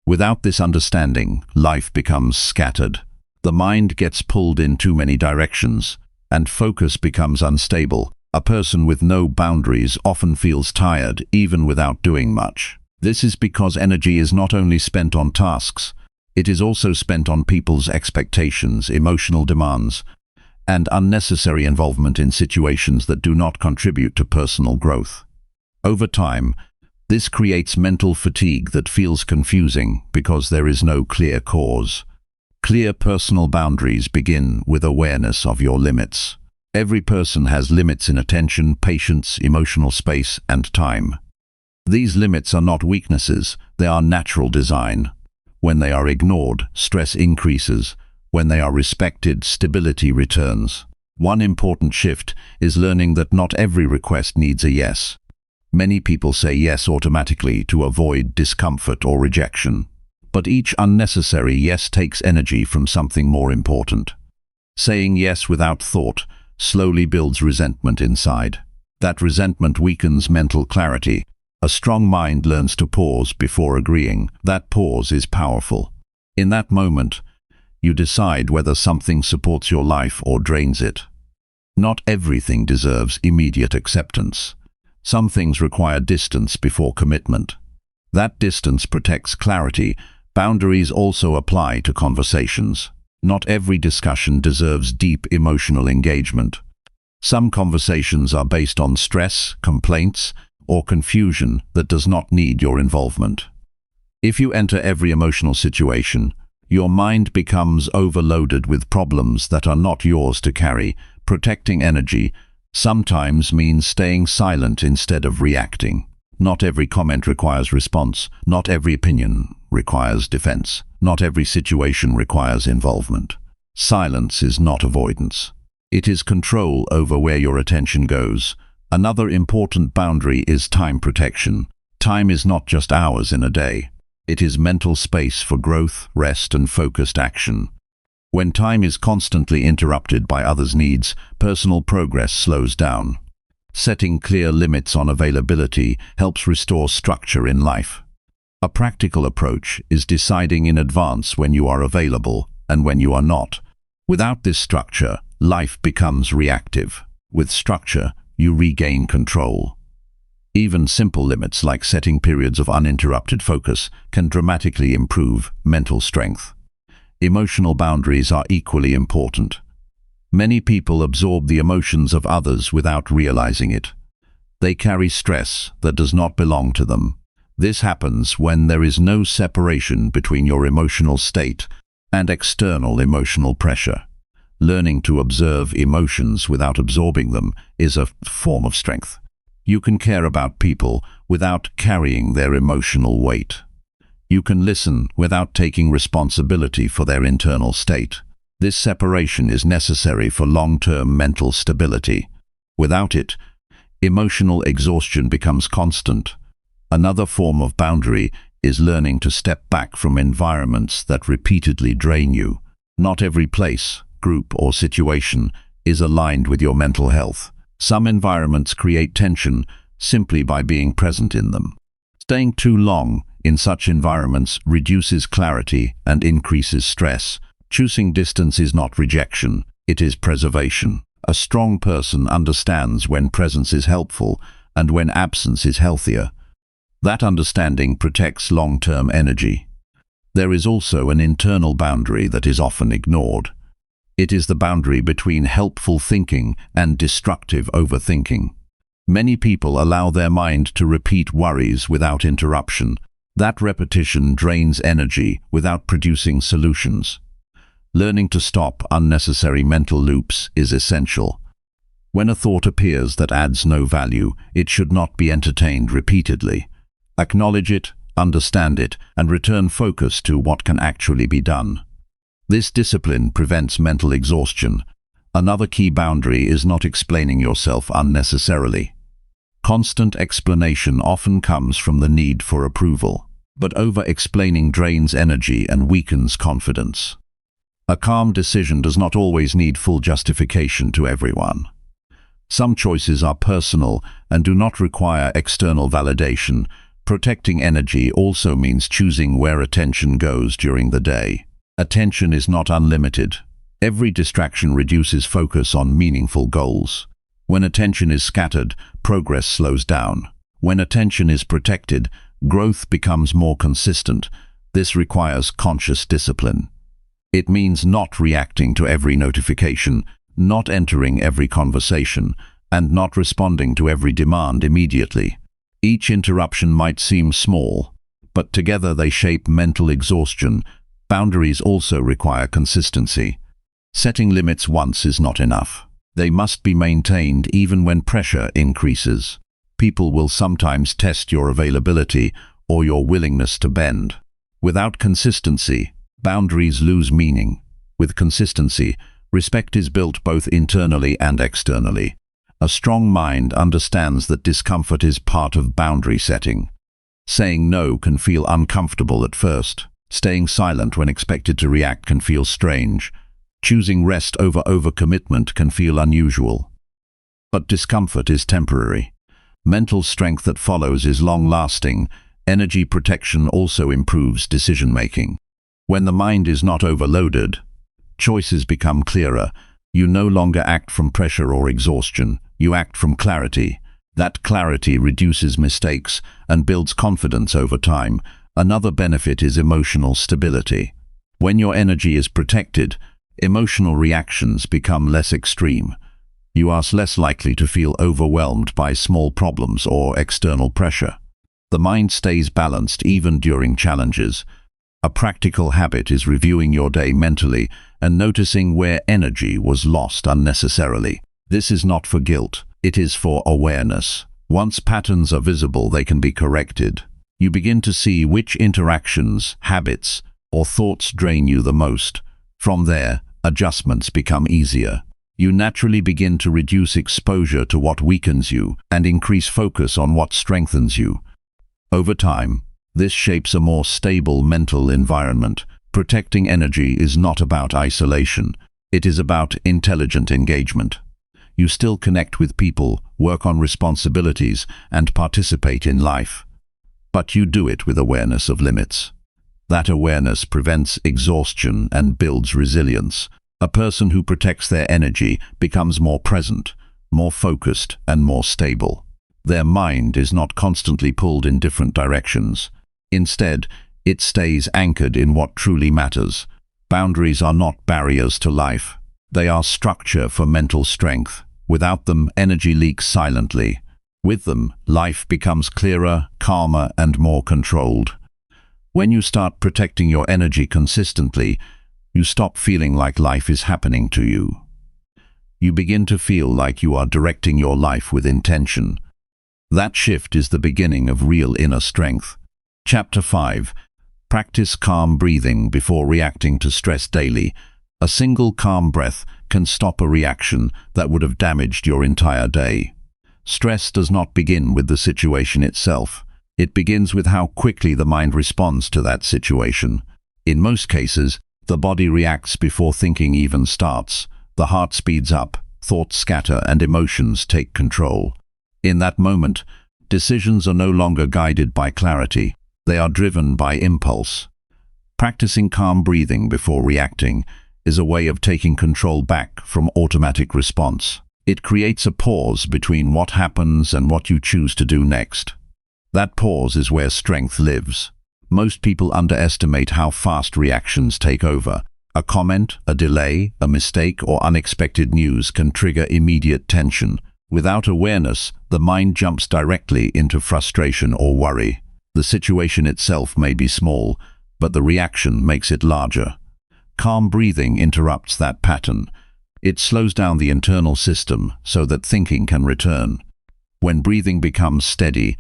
Without this understanding, life becomes scattered. The mind gets pulled in too many directions, and focus becomes unstable. A person with no boundaries often feels tired even without doing much. This is because energy is not only spent on tasks, it is also spent on people's expectations, emotional demands, and unnecessary involvement in situations that do not contribute to personal growth. Over time, this creates mental fatigue that feels confusing because there is no clear cause. Clear personal boundaries begin with awareness of your limits. Every person has limits in attention, patience, emotional space, and time. These limits are not weaknesses, they are natural design. When they are ignored, stress increases. When they are respected, stability returns. One important shift is learning that not every request needs a yes. Many people say yes automatically to avoid discomfort or rejection. But each unnecessary yes takes energy from something more important. Saying yes without thought slowly builds resentment inside. That resentment weakens mental clarity. A strong mind learns to pause before agreeing. That pause is powerful. In that moment, you decide whether something supports your life or drains it. Not everything deserves immediate acceptance. Some things require distance before commitment. That distance protects clarity. Boundaries also apply to conversations. Not every discussion deserves deep emotional engagement. Some conversations are based on stress, complaints, or confusion that does not need your involvement. If you enter every emotional situation, your mind becomes overloaded with problems that are not yours to carry. Protecting energy sometimes means staying silent instead of reacting. Not every comment requires response. Not every opinion requires defense. Not every situation requires involvement. Silence is not avoidance. It is control over where your attention goes. Another important boundary is time protection. Time is not just hours in a day. It is mental space for growth, rest, and focused action. When time is constantly interrupted by others' needs, personal progress slows down. Setting clear limits on availability helps restore structure in life. A practical approach is deciding in advance when you are available and when you are not. Without this structure, life becomes reactive. With structure, you regain control. Even simple limits like setting periods of uninterrupted focus can dramatically improve mental strength. Emotional boundaries are equally important. Many people absorb the emotions of others without realizing it. They carry stress that does not belong to them. This happens when there is no separation between your emotional state and external emotional pressure. Learning to observe emotions without absorbing them is a form of strength. You can care about people without carrying their emotional weight. You can listen without taking responsibility for their internal state. This separation is necessary for long-term mental stability. Without it, emotional exhaustion becomes constant. Another form of boundary is learning to step back from environments that repeatedly drain you. Not every place, group, or situation is aligned with your mental health. Some environments create tension simply by being present in them. Staying too long in such environments reduces clarity and increases stress. Choosing distance is not rejection, it is preservation. A strong person understands when presence is helpful and when absence is healthier. That understanding protects long-term energy. There is also an internal boundary that is often ignored. It is the boundary between helpful thinking and destructive overthinking. Many people allow their mind to repeat worries without interruption. That repetition drains energy without producing solutions. Learning to stop unnecessary mental loops is essential. When a thought appears that adds no value, it should not be entertained repeatedly. Acknowledge it, understand it, and return focus to what can actually be done. This discipline prevents mental exhaustion. Another key boundary is not explaining yourself unnecessarily. Constant explanation often comes from the need for approval, but over-explaining drains energy and weakens confidence. A calm decision does not always need full justification to everyone. Some choices are personal and do not require external validation. Protecting energy also means choosing where attention goes during the day. Attention is not unlimited. Every distraction reduces focus on meaningful goals. When attention is scattered, progress slows down. When attention is protected, growth becomes more consistent. This requires conscious discipline. It means not reacting to every notification, not entering every conversation, and not responding to every demand immediately. Each interruption might seem small, but together they shape mental exhaustion. Boundaries also require consistency. Setting limits once is not enough. They must be maintained even when pressure increases. People will sometimes test your availability or your willingness to bend. Without consistency, boundaries lose meaning. With consistency, respect is built both internally and externally. A strong mind understands that discomfort is part of boundary setting. Saying no can feel uncomfortable at first. Staying silent when expected to react can feel strange. Choosing rest over overcommitment can feel unusual. But discomfort is temporary. Mental strength that follows is long-lasting. Energy protection also improves decision-making. When the mind is not overloaded, choices become clearer. You no longer act from pressure or exhaustion. You act from clarity. That clarity reduces mistakes and builds confidence over time. Another benefit is emotional stability. When your energy is protected, emotional reactions become less extreme. You are less likely to feel overwhelmed by small problems or external pressure. The mind stays balanced even during challenges. A practical habit is reviewing your day mentally and noticing where energy was lost unnecessarily. This is not for guilt, it is for awareness. Once patterns are visible, they can be corrected. You begin to see which interactions, habits, or thoughts drain you the most. From there, adjustments become easier. You naturally begin to reduce exposure to what weakens you and increase focus on what strengthens you. Over time, this shapes a more stable mental environment. Protecting energy is not about isolation. It is about intelligent engagement. You still connect with people, work on responsibilities, and participate in life. But you do it with awareness of limits. That awareness prevents exhaustion and builds resilience. A person who protects their energy becomes more present, more focused, and more stable. Their mind is not constantly pulled in different directions. Instead, it stays anchored in what truly matters. Boundaries are not barriers to life. They are structure for mental strength. Without them, energy leaks silently. With them, life becomes clearer, calmer, and more controlled. When you start protecting your energy consistently, you stop feeling like life is happening to you. You begin to feel like you are directing your life with intention. That shift is the beginning of real inner strength. Chapter 5. Practice calm breathing before reacting to stress daily. A single calm breath can stop a reaction that would have damaged your entire day. Stress does not begin with the situation itself. It begins with how quickly the mind responds to that situation. In most cases, the body reacts before thinking even starts. The heart speeds up, thoughts scatter, and emotions take control. In that moment, decisions are no longer guided by clarity. They are driven by impulse. Practicing calm breathing before reacting is a way of taking control back from automatic response. It creates a pause between what happens and what you choose to do next. That pause is where strength lives. Most people underestimate how fast reactions take over. A comment, a delay, a mistake, or unexpected news can trigger immediate tension. Without awareness, the mind jumps directly into frustration or worry. The situation itself may be small, but the reaction makes it larger. Calm breathing interrupts that pattern. It slows down the internal system so that thinking can return. When breathing becomes steady,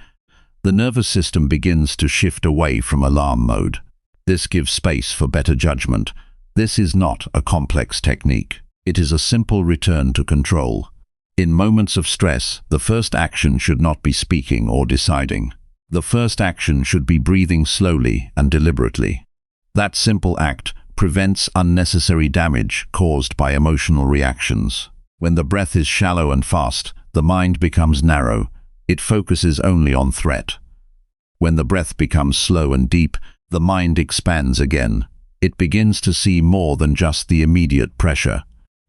the nervous system begins to shift away from alarm mode. This gives space for better judgment. This is not a complex technique. It is a simple return to control. In moments of stress, the first action should not be speaking or deciding. The first action should be breathing slowly and deliberately. That simple act prevents unnecessary damage caused by emotional reactions. When the breath is shallow and fast, the mind becomes narrow. It focuses only on threat. When the breath becomes slow and deep, the mind expands again. It begins to see more than just the immediate pressure.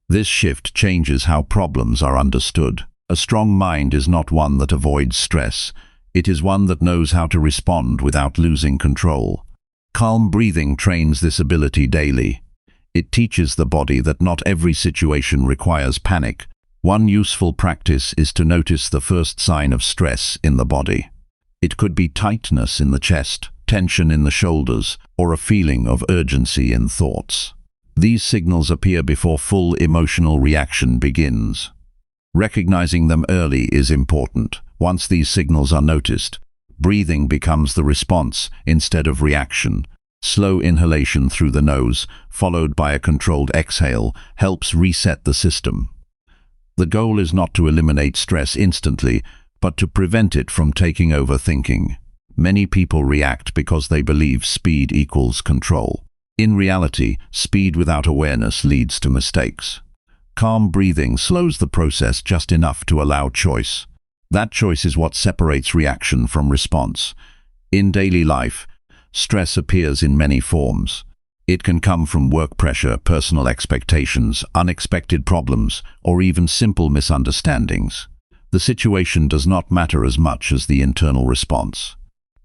This shift changes how problems are understood. A strong mind is not one that avoids stress. It is one that knows how to respond without losing control. Calm breathing trains this ability daily. It teaches the body that not every situation requires panic. One useful practice is to notice the first sign of stress in the body. It could be tightness in the chest, tension in the shoulders, or a feeling of urgency in thoughts. These signals appear before full emotional reaction begins. Recognizing them early is important. Once these signals are noticed, breathing becomes the response instead of reaction. Slow inhalation through the nose, followed by a controlled exhale, helps reset the system. The goal is not to eliminate stress instantly, but to prevent it from taking over thinking. Many people react because they believe speed equals control. In reality, speed without awareness leads to mistakes. Calm breathing slows the process just enough to allow choice. That choice is what separates reaction from response. In daily life, stress appears in many forms. It can come from work pressure, personal expectations, unexpected problems, or even simple misunderstandings. The situation does not matter as much as the internal response.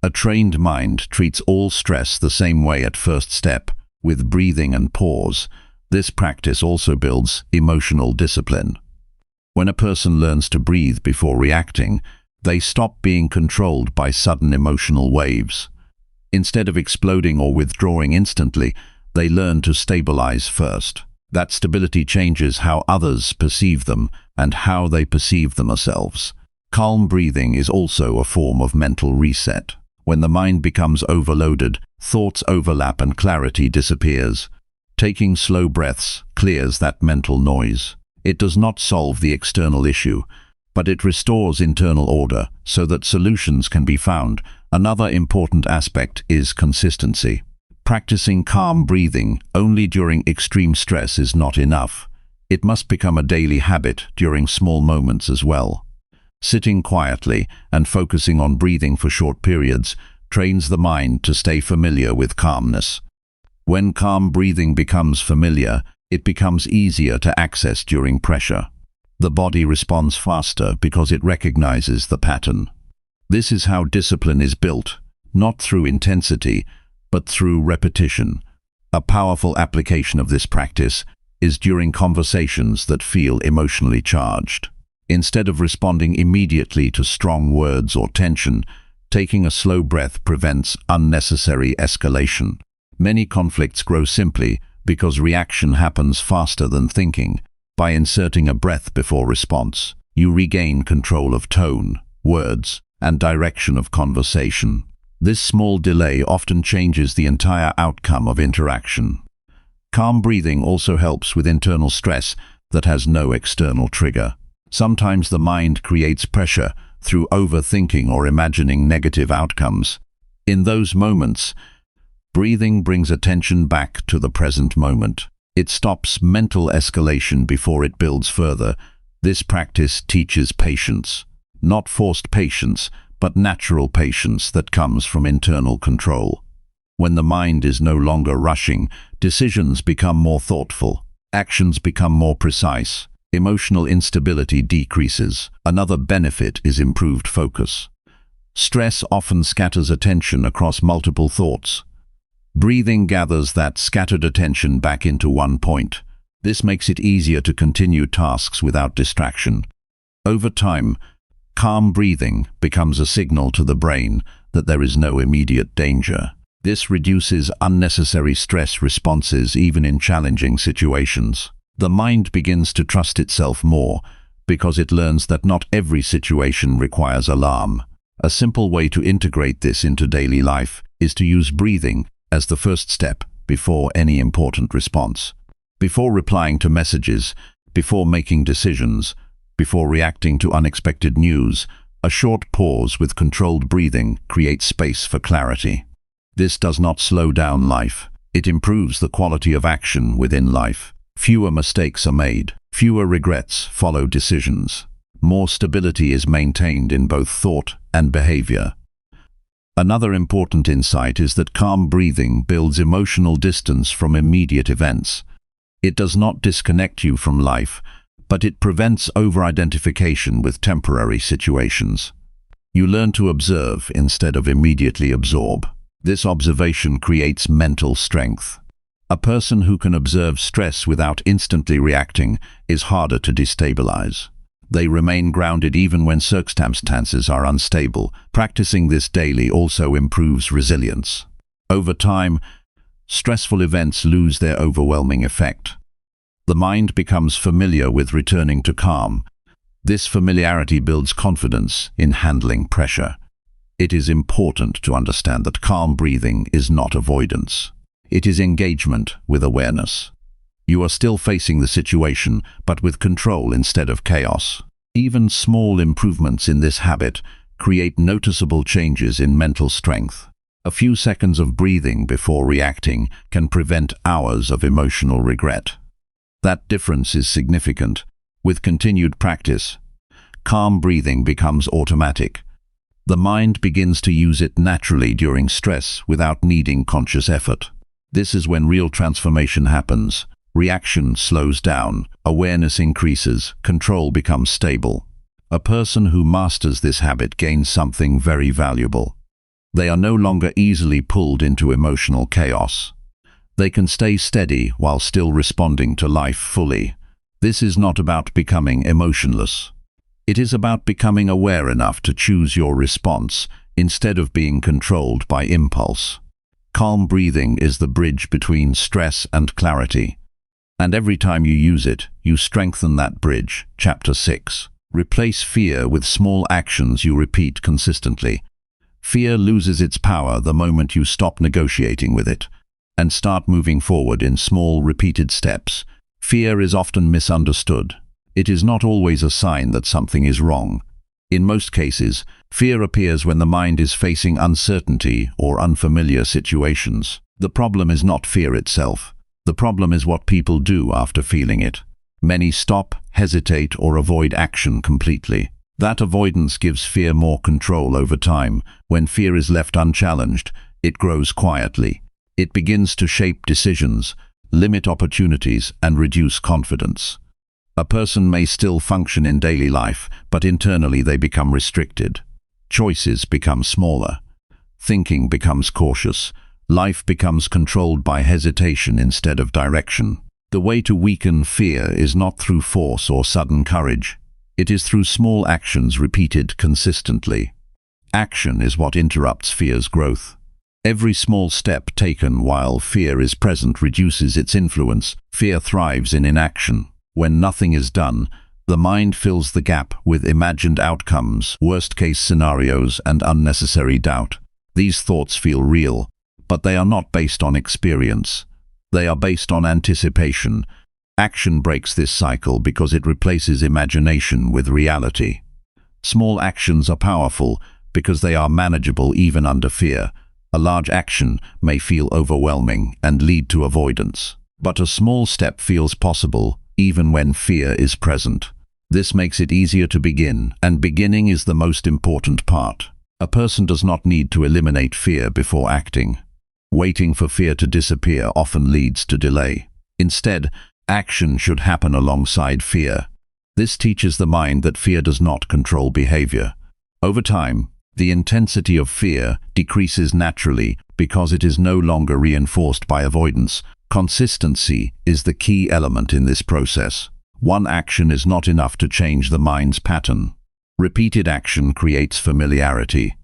A trained mind treats all stress the same way at first step, with breathing and pause. This practice also builds emotional discipline. When a person learns to breathe before reacting, they stop being controlled by sudden emotional waves. Instead of exploding or withdrawing instantly, they learn to stabilize first. That stability changes how others perceive them and how they perceive themselves. Calm breathing is also a form of mental reset. When the mind becomes overloaded, thoughts overlap and clarity disappears. Taking slow breaths clears that mental noise. It does not solve the external issue, but it restores internal order so that solutions can be found. Another important aspect is consistency. Practicing calm breathing only during extreme stress is not enough. It must become a daily habit during small moments as well. Sitting quietly and focusing on breathing for short periods trains the mind to stay familiar with calmness. When calm breathing becomes familiar, it becomes easier to access during pressure. The body responds faster because it recognizes the pattern. This is how discipline is built, not through intensity, but through repetition. A powerful application of this practice is during conversations that feel emotionally charged. Instead of responding immediately to strong words or tension, taking a slow breath prevents unnecessary escalation. Many conflicts grow simply because reaction happens faster than thinking. By inserting a breath before response, you regain control of tone, words, and direction of conversation. This small delay often changes the entire outcome of interaction. Calm breathing also helps with internal stress that has no external trigger. Sometimes the mind creates pressure through overthinking or imagining negative outcomes. In those moments, breathing brings attention back to the present moment. It stops mental escalation before it builds further. This practice teaches patience. Not forced patience, but natural patience that comes from internal control. When the mind is no longer rushing, decisions become more thoughtful. Actions become more precise. Emotional instability decreases. Another benefit is improved focus. Stress often scatters attention across multiple thoughts. Breathing gathers that scattered attention back into one point. This makes it easier to continue tasks without distraction. Over time, calm breathing becomes a signal to the brain that there is no immediate danger. This reduces unnecessary stress responses even in challenging situations. The mind begins to trust itself more because it learns that not every situation requires alarm. A simple way to integrate this into daily life is to use breathing as the first step before any important response. Before replying to messages, before making decisions, before reacting to unexpected news, a short pause with controlled breathing creates space for clarity. This does not slow down life. It improves the quality of action within life. Fewer mistakes are made. Fewer regrets follow decisions. More stability is maintained in both thought and behavior. Another important insight is that calm breathing builds emotional distance from immediate events. It does not disconnect you from life, but it prevents over-identification with temporary situations. You learn to observe instead of immediately absorb. This observation creates mental strength. A person who can observe stress without instantly reacting is harder to destabilize. They remain grounded even when circumstances are unstable. Practicing this daily also improves resilience. Over time, stressful events lose their overwhelming effect. The mind becomes familiar with returning to calm. This familiarity builds confidence in handling pressure. It is important to understand that calm breathing is not avoidance. It is engagement with awareness. You are still facing the situation, but with control instead of chaos. Even small improvements in this habit create noticeable changes in mental strength. A few seconds of breathing before reacting can prevent hours of emotional regret. That difference is significant. With continued practice, calm breathing becomes automatic. The mind begins to use it naturally during stress without needing conscious effort. This is when real transformation happens. Reaction slows down, awareness increases, control becomes stable. A person who masters this habit gains something very valuable. They are no longer easily pulled into emotional chaos. They can stay steady while still responding to life fully. This is not about becoming emotionless. It is about becoming aware enough to choose your response instead of being controlled by impulse. Calm breathing is the bridge between stress and clarity. And every time you use it, you strengthen that bridge. Chapter 6. Replace fear with small actions you repeat consistently. Fear loses its power the moment you stop negotiating with it and start moving forward in small, repeated steps. Fear is often misunderstood. It is not always a sign that something is wrong. In most cases, fear appears when the mind is facing uncertainty or unfamiliar situations. The problem is not fear itself. The problem is what people do after feeling it. Many stop, hesitate, or avoid action completely. That avoidance gives fear more control over time. When fear is left unchallenged, it grows quietly. It begins to shape decisions, limit opportunities, and reduce confidence. A person may still function in daily life, but internally they become restricted. Choices become smaller. Thinking becomes cautious. Life becomes controlled by hesitation instead of direction. The way to weaken fear is not through force or sudden courage. It is through small actions repeated consistently. Action is what interrupts fear's growth. Every small step taken while fear is present reduces its influence. Fear thrives in inaction. When nothing is done, the mind fills the gap with imagined outcomes, worst-case scenarios, and unnecessary doubt. These thoughts feel real, but they are not based on experience. They are based on anticipation. Action breaks this cycle because it replaces imagination with reality. Small actions are powerful because they are manageable even under fear. A large action may feel overwhelming and lead to avoidance, but a small step feels possible even when fear is present. This makes it easier to begin, and beginning is the most important part. A person does not need to eliminate fear before acting. Waiting for fear to disappear often leads to delay. Instead, action should happen alongside fear. This teaches the mind that fear does not control behavior. Over time, the intensity of fear decreases naturally because it is no longer reinforced by avoidance. Consistency is the key element in this process. One action is not enough to change the mind's pattern. Repeated action creates familiarity.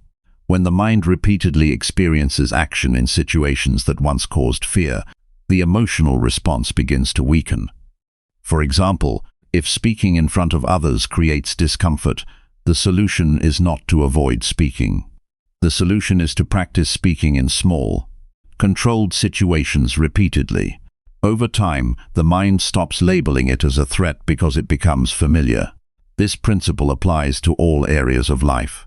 When the mind repeatedly experiences action in situations that once caused fear, the emotional response begins to weaken. For example, if speaking in front of others creates discomfort, the solution is not to avoid speaking. The solution is to practice speaking in small, controlled situations repeatedly. Over time, the mind stops labeling it as a threat because it becomes familiar. This principle applies to all areas of life.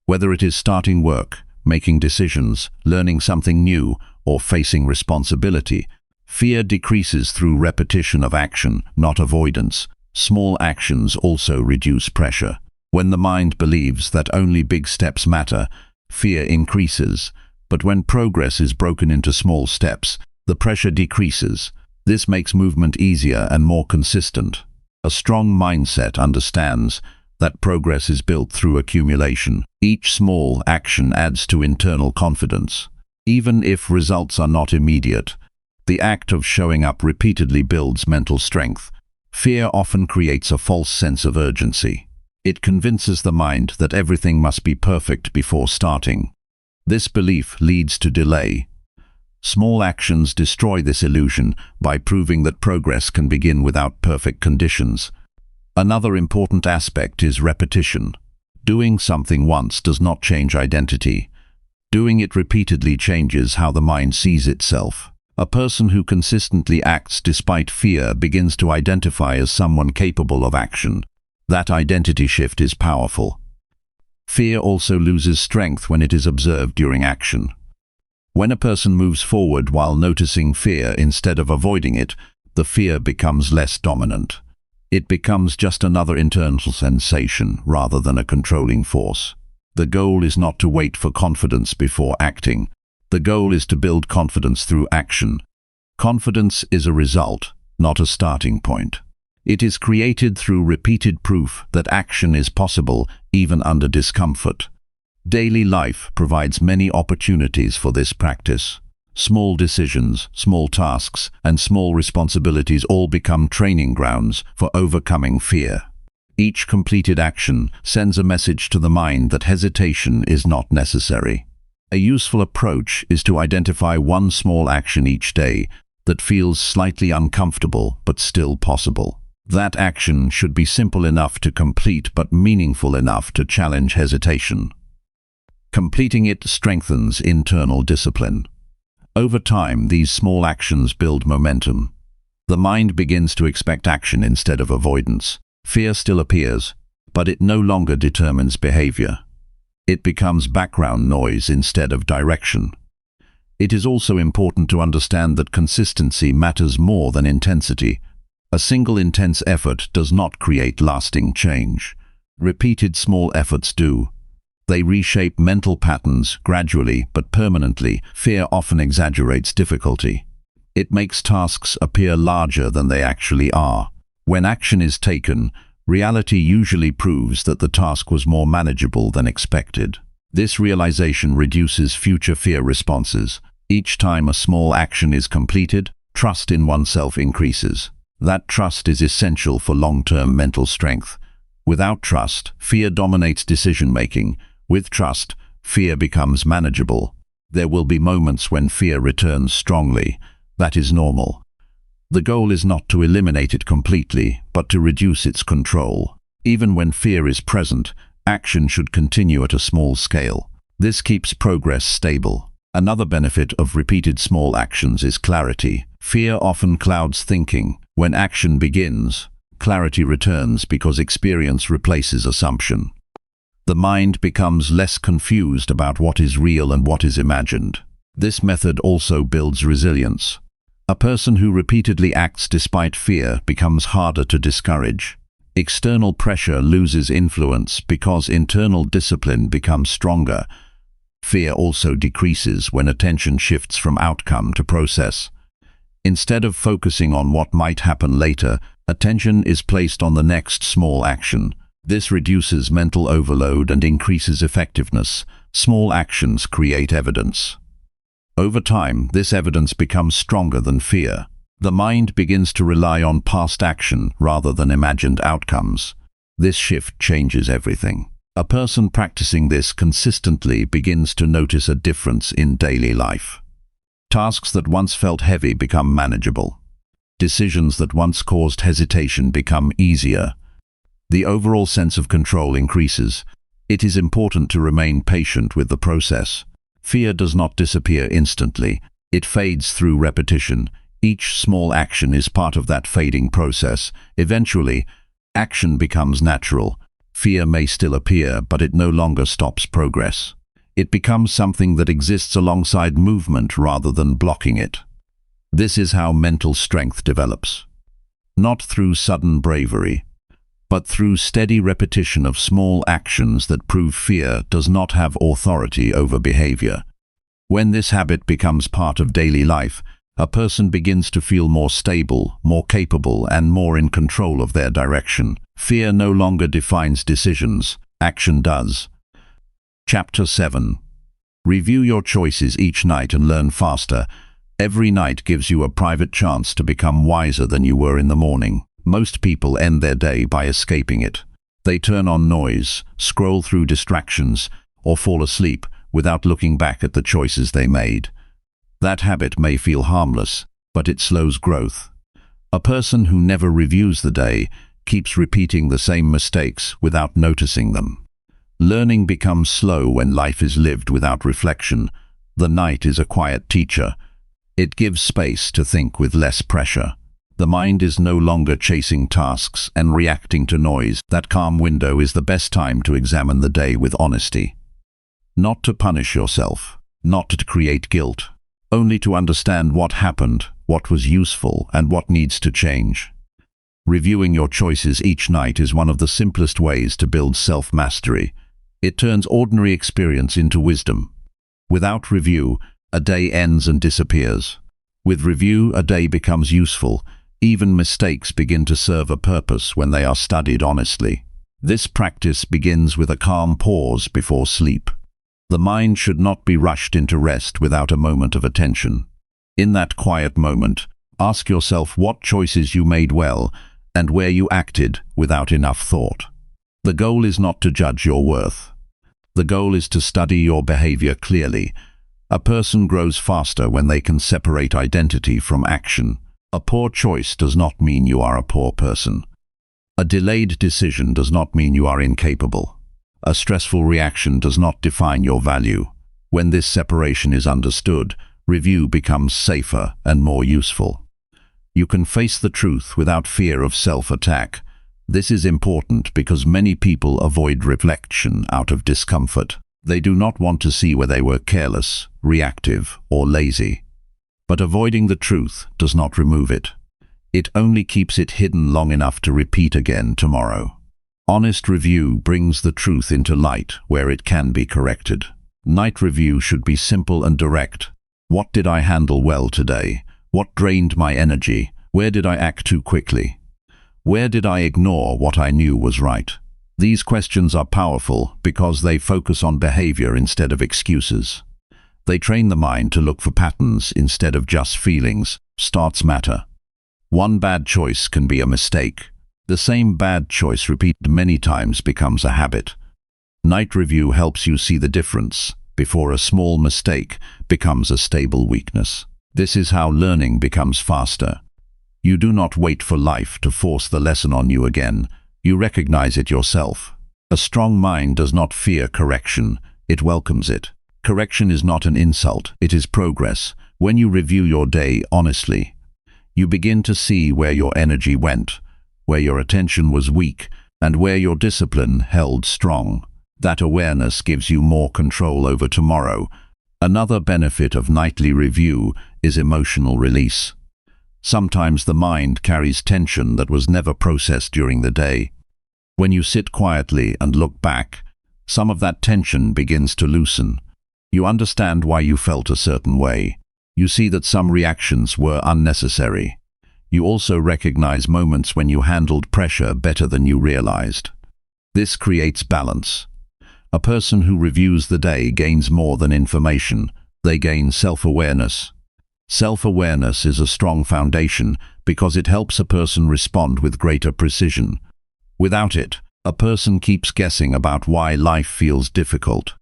Whether it is starting work, making decisions, learning something new, or facing responsibility, fear decreases through repetition of action, not avoidance. Small actions also reduce pressure. When the mind believes that only big steps matter, fear increases. But when progress is broken into small steps, the pressure decreases. This makes movement easier and more consistent. A strong mindset understands that progress is built through accumulation. Each small action adds to internal confidence. Even if results are not immediate, the act of showing up repeatedly builds mental strength. Fear often creates a false sense of urgency. It convinces the mind that everything must be perfect before starting. This belief leads to delay. Small actions destroy this illusion by proving that progress can begin without perfect conditions. Another important aspect is repetition. Doing something once does not change identity. Doing it repeatedly changes how the mind sees itself. A person who consistently acts despite fear begins to identify as someone capable of action. That identity shift is powerful. Fear also loses strength when it is observed during action. When a person moves forward while noticing fear instead of avoiding it, the fear becomes less dominant. It becomes just another internal sensation rather than a controlling force. The goal is not to wait for confidence before acting. The goal is to build confidence through action. Confidence is a result, not a starting point. It is created through repeated proof that action is possible even under discomfort. Daily life provides many opportunities for this practice. Small decisions, small tasks, and small responsibilities all become training grounds for overcoming fear. Each completed action sends a message to the mind that hesitation is not necessary. A useful approach is to identify one small action each day that feels slightly uncomfortable but still possible. That action should be simple enough to complete but meaningful enough to challenge hesitation. Completing it strengthens internal discipline. Over time, these small actions build momentum. The mind begins to expect action instead of avoidance. Fear still appears, but it no longer determines behavior. It becomes background noise instead of direction. It is also important to understand that consistency matters more than intensity. A single intense effort does not create lasting change. Repeated small efforts do. They reshape mental patterns gradually but permanently. Fear often exaggerates difficulty. It makes tasks appear larger than they actually are. When action is taken, reality usually proves that the task was more manageable than expected. This realization reduces future fear responses. Each time a small action is completed, trust in oneself increases. That trust is essential for long-term mental strength. Without trust, fear dominates decision-making. With trust, fear becomes manageable. There will be moments when fear returns strongly. That is normal. The goal is not to eliminate it completely, but to reduce its control. Even when fear is present, action should continue at a small scale. This keeps progress stable. Another benefit of repeated small actions is clarity. Fear often clouds thinking. When action begins, clarity returns because experience replaces assumption. The mind becomes less confused about what is real and what is imagined. This method also builds resilience. A person who repeatedly acts despite fear becomes harder to discourage. External pressure loses influence because internal discipline becomes stronger. Fear also decreases when attention shifts from outcome to process. Instead of focusing on what might happen later, attention is placed on the next small action. This reduces mental overload and increases effectiveness. Small actions create evidence. Over time, this evidence becomes stronger than fear. The mind begins to rely on past action rather than imagined outcomes. This shift changes everything. A person practicing this consistently begins to notice a difference in daily life. Tasks that once felt heavy become manageable. Decisions that once caused hesitation become easier. The overall sense of control increases. It is important to remain patient with the process. Fear does not disappear instantly. It fades through repetition. Each small action is part of that fading process. Eventually, action becomes natural. Fear may still appear, but it no longer stops progress. It becomes something that exists alongside movement rather than blocking it. This is how mental strength develops. Not through sudden bravery, but through steady repetition of small actions that prove fear does not have authority over behavior. When this habit becomes part of daily life, a person begins to feel more stable, more capable, and more in control of their direction. Fear no longer defines decisions, action does. Chapter 7. Review your choices each night and learn faster. Every night gives you a private chance to become wiser than you were in the morning. Most people end their day by escaping it. They turn on noise, scroll through distractions, or fall asleep without looking back at the choices they made. That habit may feel harmless, but it slows growth. A person who never reviews the day keeps repeating the same mistakes without noticing them. Learning becomes slow when life is lived without reflection. The night is a quiet teacher. It gives space to think with less pressure. The mind is no longer chasing tasks and reacting to noise. That calm window is the best time to examine the day with honesty. Not to punish yourself, not to create guilt, only to understand what happened, what was useful, and what needs to change. Reviewing your choices each night is one of the simplest ways to build self-mastery. It turns ordinary experience into wisdom. Without review, a day ends and disappears. With review, a day becomes useful. Even mistakes begin to serve a purpose when they are studied honestly. This practice begins with a calm pause before sleep. The mind should not be rushed into rest without a moment of attention. In that quiet moment, ask yourself what choices you made well and where you acted without enough thought. The goal is not to judge your worth. The goal is to study your behavior clearly. A person grows faster when they can separate identity from action. A poor choice does not mean you are a poor person. A delayed decision does not mean you are incapable. A stressful reaction does not define your value. When this separation is understood, review becomes safer and more useful. You can face the truth without fear of self-attack. This is important because many people avoid reflection out of discomfort. They do not want to see where they were careless, reactive, or lazy. But avoiding the truth does not remove it. It only keeps it hidden long enough to repeat again tomorrow. Honest review brings the truth into light where it can be corrected. Night review should be simple and direct. What did I handle well today? What drained my energy? Where did I act too quickly? Where did I ignore what I knew was right? These questions are powerful because they focus on behavior instead of excuses. They train the mind to look for patterns instead of just feelings. Starts matter. One bad choice can be a mistake. The same bad choice repeated many times becomes a habit. Night review helps you see the difference before a small mistake becomes a stable weakness. This is how learning becomes faster. You do not wait for life to force the lesson on you again. You recognize it yourself. A strong mind does not fear correction. It welcomes it. Correction is not an insult, it is progress. When you review your day honestly, you begin to see where your energy went, where your attention was weak, and where your discipline held strong. That awareness gives you more control over tomorrow. Another benefit of nightly review is emotional release. Sometimes the mind carries tension that was never processed during the day. When you sit quietly and look back, some of that tension begins to loosen. You understand why you felt a certain way. You see that some reactions were unnecessary. You also recognize moments when you handled pressure better than you realized. This creates balance. A person who reviews the day gains more than information. They gain self-awareness. Self-awareness is a strong foundation because it helps a person respond with greater precision. Without it, a person keeps guessing about why life feels difficult.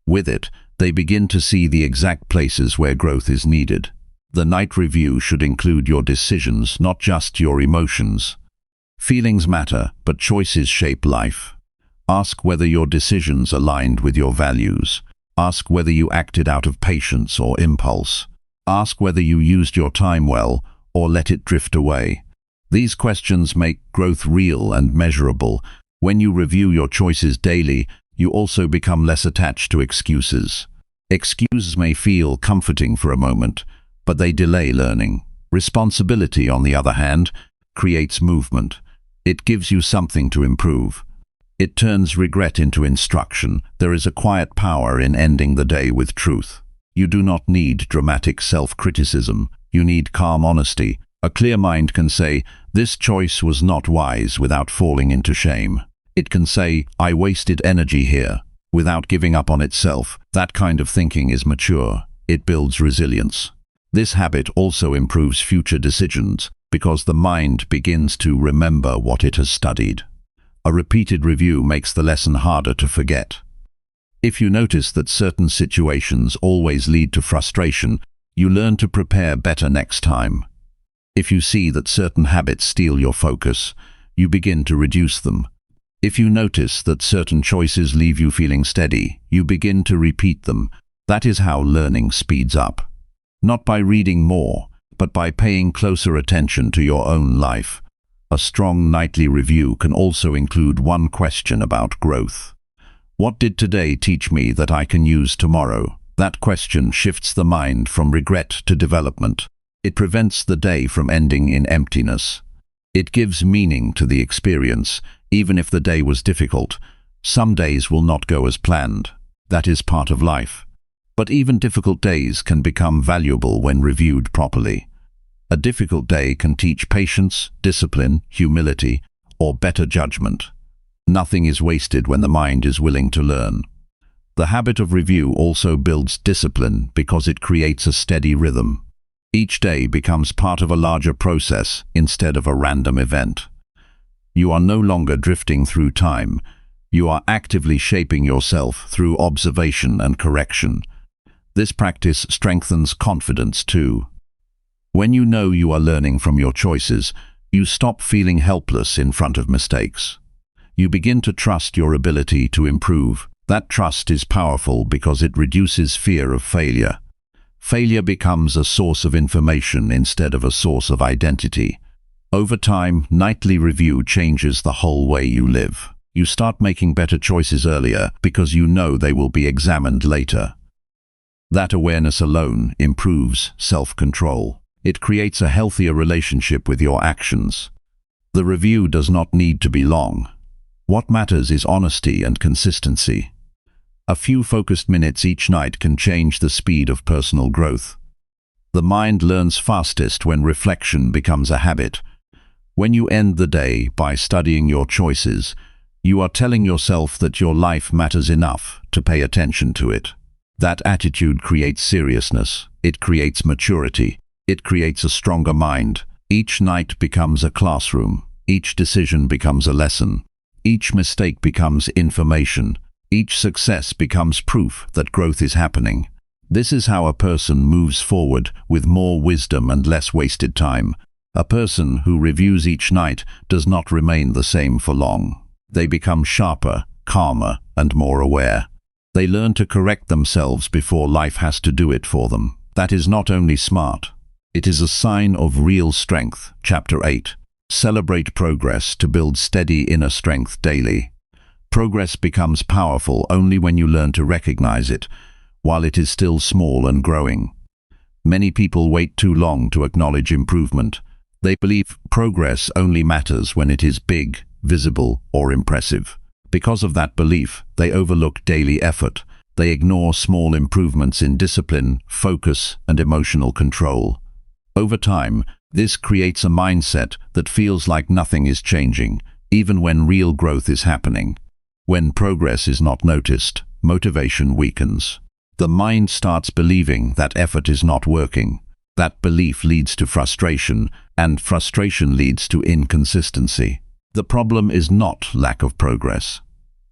With it, they begin to see the exact places where growth is needed. The night review should include your decisions, not just your emotions. Feelings matter, but choices shape life. Ask whether your decisions aligned with your values. Ask whether you acted out of patience or impulse. Ask whether you used your time well or let it drift away. These questions make growth real and measurable. When you review your choices daily, you also become less attached to excuses. Excuses may feel comforting for a moment, but they delay learning. Responsibility, on the other hand, creates movement. It gives you something to improve. It turns regret into instruction. There is a quiet power in ending the day with truth. You do not need dramatic self-criticism. You need calm honesty. A clear mind can say, "This choice was not wise," without falling into shame. It can say, "I wasted energy here," without giving up on itself. That kind of thinking is mature. It builds resilience. This habit also improves future decisions because the mind begins to remember what it has studied. A repeated review makes the lesson harder to forget. If you notice that certain situations always lead to frustration, you learn to prepare better next time. If you see that certain habits steal your focus, you begin to reduce them. If you notice that certain choices leave you feeling steady, you begin to repeat them. That is how learning speeds up. Not by reading more, but by paying closer attention to your own life. A strong nightly review can also include one question about growth. What did today teach me that I can use tomorrow? That question shifts the mind from regret to development. It prevents the day from ending in emptiness. It gives meaning to the experience, even if the day was difficult. Some days will not go as planned. That is part of life. But even difficult days can become valuable when reviewed properly. A difficult day can teach patience, discipline, humility, or better judgment. Nothing is wasted when the mind is willing to learn. The habit of review also builds discipline because it creates a steady rhythm. Each day becomes part of a larger process instead of a random event. You are no longer drifting through time. You are actively shaping yourself through observation and correction. This practice strengthens confidence too. When you know you are learning from your choices, you stop feeling helpless in front of mistakes. You begin to trust your ability to improve. That trust is powerful because it reduces fear of failure. Failure becomes a source of information instead of a source of identity. Over time, nightly review changes the whole way you live. You start making better choices earlier because you know they will be examined later. That awareness alone improves self-control. It creates a healthier relationship with your actions. The review does not need to be long. What matters is honesty and consistency. A few focused minutes each night can change the speed of personal growth. The mind learns fastest when reflection becomes a habit. When you end the day by studying your choices, you are telling yourself that your life matters enough to pay attention to it. That attitude creates seriousness. It creates maturity. It creates a stronger mind. Each night becomes a classroom. Each decision becomes a lesson. Each mistake becomes information. Each success becomes proof that growth is happening. This is how a person moves forward with more wisdom and less wasted time. A person who reviews each night does not remain the same for long. They become sharper, calmer, and more aware. They learn to correct themselves before life has to do it for them. That is not only smart, it is a sign of real strength. Chapter 8. Celebrate progress to build steady inner strength daily. Progress becomes powerful only when you learn to recognize it, while it is still small and growing. Many people wait too long to acknowledge improvement. They believe progress only matters when it is big, visible, or impressive. Because of that belief, they overlook daily effort. They ignore small improvements in discipline, focus, and emotional control. Over time, this creates a mindset that feels like nothing is changing, even when real growth is happening. When progress is not noticed, motivation weakens. The mind starts believing that effort is not working. That belief leads to frustration, and frustration leads to inconsistency. The problem is not lack of progress.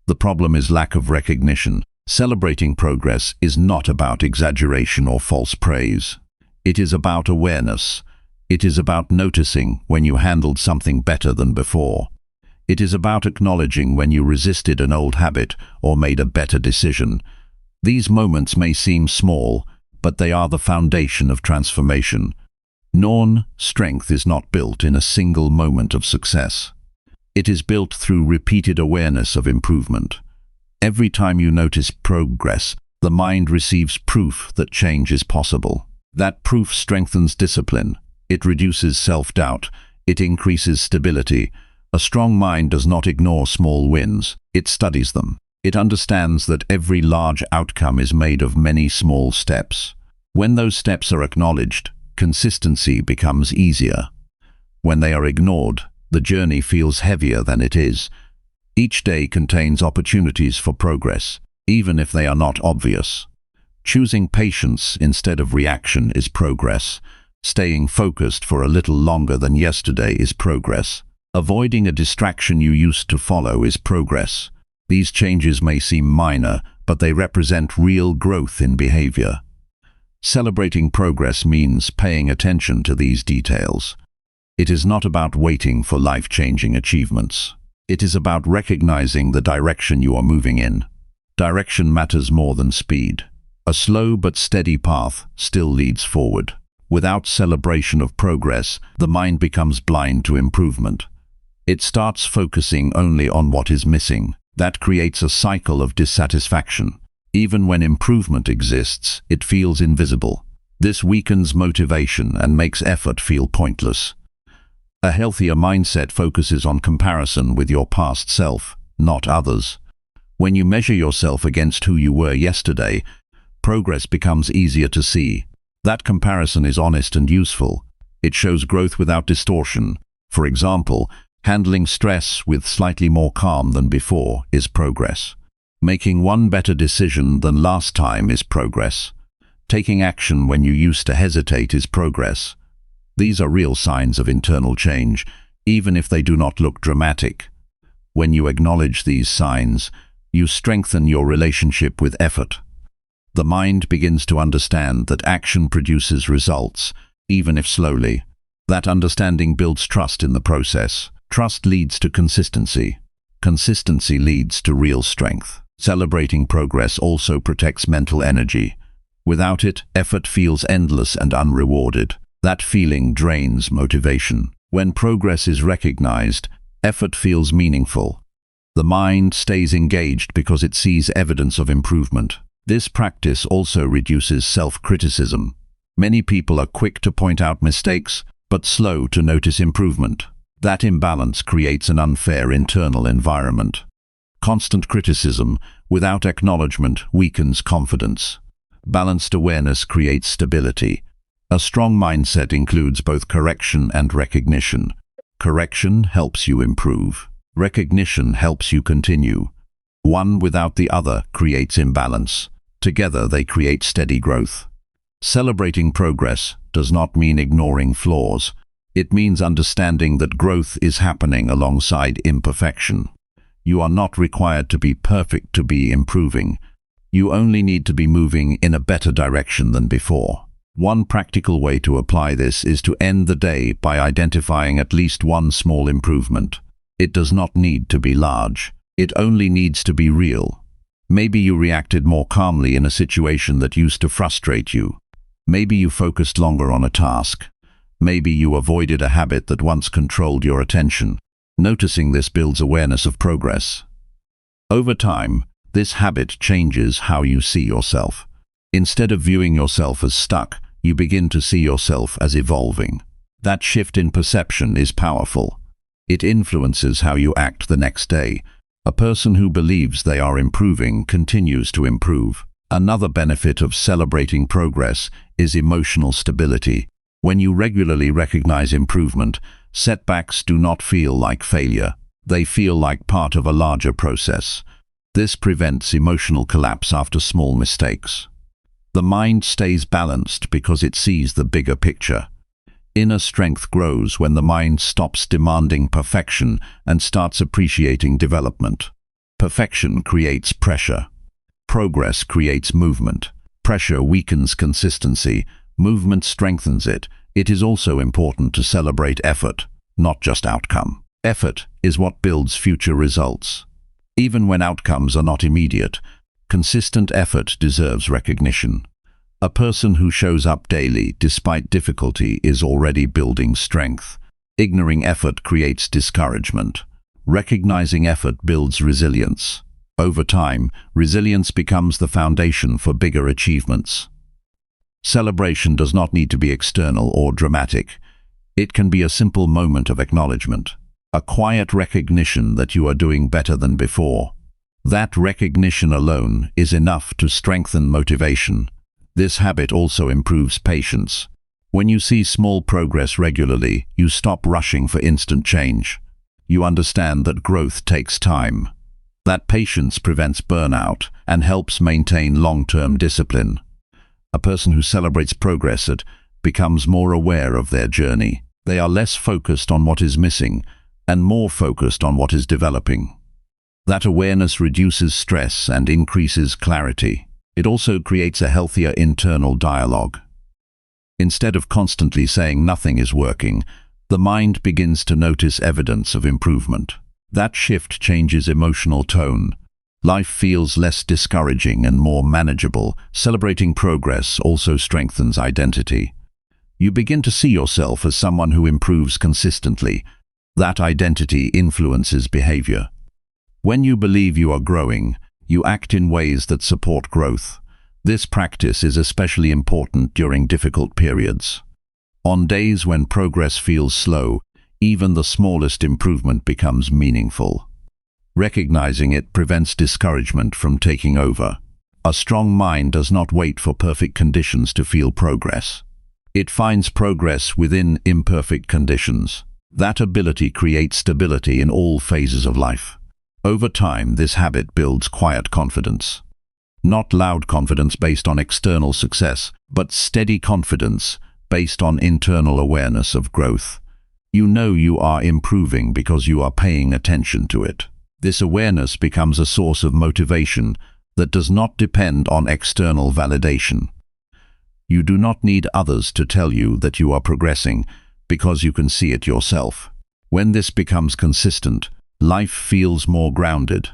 The problem is lack of recognition. Celebrating progress is not about exaggeration or false praise. It is about awareness. It is about noticing when you handled something better than before. It is about acknowledging when you resisted an old habit or made a better decision. These moments may seem small, but they are the foundation of transformation. Strength is not built in a single moment of success. It is built through repeated awareness of improvement. Every time you notice progress, the mind receives proof that change is possible. That proof strengthens discipline. It reduces self-doubt. It increases stability. A strong mind does not ignore small wins. It studies them. It understands that every large outcome is made of many small steps. When those steps are acknowledged, consistency becomes easier. When they are ignored, the journey feels heavier than it is. Each day contains opportunities for progress, even if they are not obvious. Choosing patience instead of reaction is progress. Staying focused for a little longer than yesterday is progress. Avoiding a distraction you used to follow is progress. These changes may seem minor, but they represent real growth in behavior. Celebrating progress means paying attention to these details. It is not about waiting for life-changing achievements. It is about recognizing the direction you are moving in. Direction matters more than speed. A slow but steady path still leads forward. Without celebration of progress, the mind becomes blind to improvement. It starts focusing only on what is missing. That creates a cycle of dissatisfaction. Even when improvement exists, it feels invisible. This weakens motivation and makes effort feel pointless. A healthier mindset focuses on comparison with your past self, not others. When you measure yourself against who you were yesterday, progress becomes easier to see. That comparison is honest and useful. It shows growth without distortion. For example, handling stress with slightly more calm than before is progress. Making one better decision than last time is progress. Taking action when you used to hesitate is progress. These are real signs of internal change, even if they do not look dramatic. When you acknowledge these signs, you strengthen your relationship with effort. The mind begins to understand that action produces results, even if slowly. That understanding builds trust in the process. Trust leads to consistency. Consistency leads to real strength. Celebrating progress also protects mental energy. Without it, effort feels endless and unrewarded. That feeling drains motivation. When progress is recognized, effort feels meaningful. The mind stays engaged because it sees evidence of improvement. This practice also reduces self-criticism. Many people are quick to point out mistakes, but slow to notice improvement. That imbalance creates an unfair internal environment. Constant criticism, without acknowledgement, weakens confidence. Balanced awareness creates stability. A strong mindset includes both correction and recognition. Correction helps you improve. Recognition helps you continue. One without the other creates imbalance. Together they create steady growth. Celebrating progress does not mean ignoring flaws. It means understanding that growth is happening alongside imperfection. You are not required to be perfect to be improving. You only need to be moving in a better direction than before. One practical way to apply this is to end the day by identifying at least one small improvement. It does not need to be large. It only needs to be real. Maybe you reacted more calmly in a situation that used to frustrate you. Maybe you focused longer on a task. Maybe you avoided a habit that once controlled your attention. Noticing this builds awareness of progress. Over time, this habit changes how you see yourself. Instead of viewing yourself as stuck, you begin to see yourself as evolving. That shift in perception is powerful. It influences how you act the next day. A person who believes they are improving continues to improve. Another benefit of celebrating progress is emotional stability. When you regularly recognize improvement, setbacks do not feel like failure. They feel like part of a larger process. This prevents emotional collapse after small mistakes. The mind stays balanced because it sees the bigger picture. Inner strength grows when the mind stops demanding perfection and starts appreciating development. Perfection creates pressure. Progress creates movement. Pressure weakens consistency. Movement strengthens it. It is also important to celebrate effort, not just outcome. Effort is what builds future results. Even when outcomes are not immediate, consistent effort deserves recognition. A person who shows up daily despite difficulty is already building strength. Ignoring effort creates discouragement. Recognizing effort builds resilience. Over time, resilience becomes the foundation for bigger achievements. Celebration does not need to be external or dramatic. It can be a simple moment of acknowledgement, a quiet recognition that you are doing better than before. That recognition alone is enough to strengthen motivation. This habit also improves patience. When you see small progress regularly, you stop rushing for instant change. You understand that growth takes time. That patience prevents burnout and helps maintain long-term discipline. A person who celebrates progress becomes more aware of their journey. They are less focused on what is missing and more focused on what is developing. That awareness reduces stress and increases clarity. It also creates a healthier internal dialogue. Instead of constantly saying nothing is working, the mind begins to notice evidence of improvement. That shift changes emotional tone. Life feels less discouraging and more manageable. Celebrating progress also strengthens identity. You begin to see yourself as someone who improves consistently. That identity influences behavior. When you believe you are growing, you act in ways that support growth. This practice is especially important during difficult periods. On days when progress feels slow, even the smallest improvement becomes meaningful. Recognizing it prevents discouragement from taking over. A strong mind does not wait for perfect conditions to feel progress. It finds progress within imperfect conditions. That ability creates stability in all phases of life. Over time, this habit builds quiet confidence. Not loud confidence based on external success, but steady confidence based on internal awareness of growth. You know you are improving because you are paying attention to it. This awareness becomes a source of motivation that does not depend on external validation. You do not need others to tell you that you are progressing because you can see it yourself. When this becomes consistent, life feels more grounded,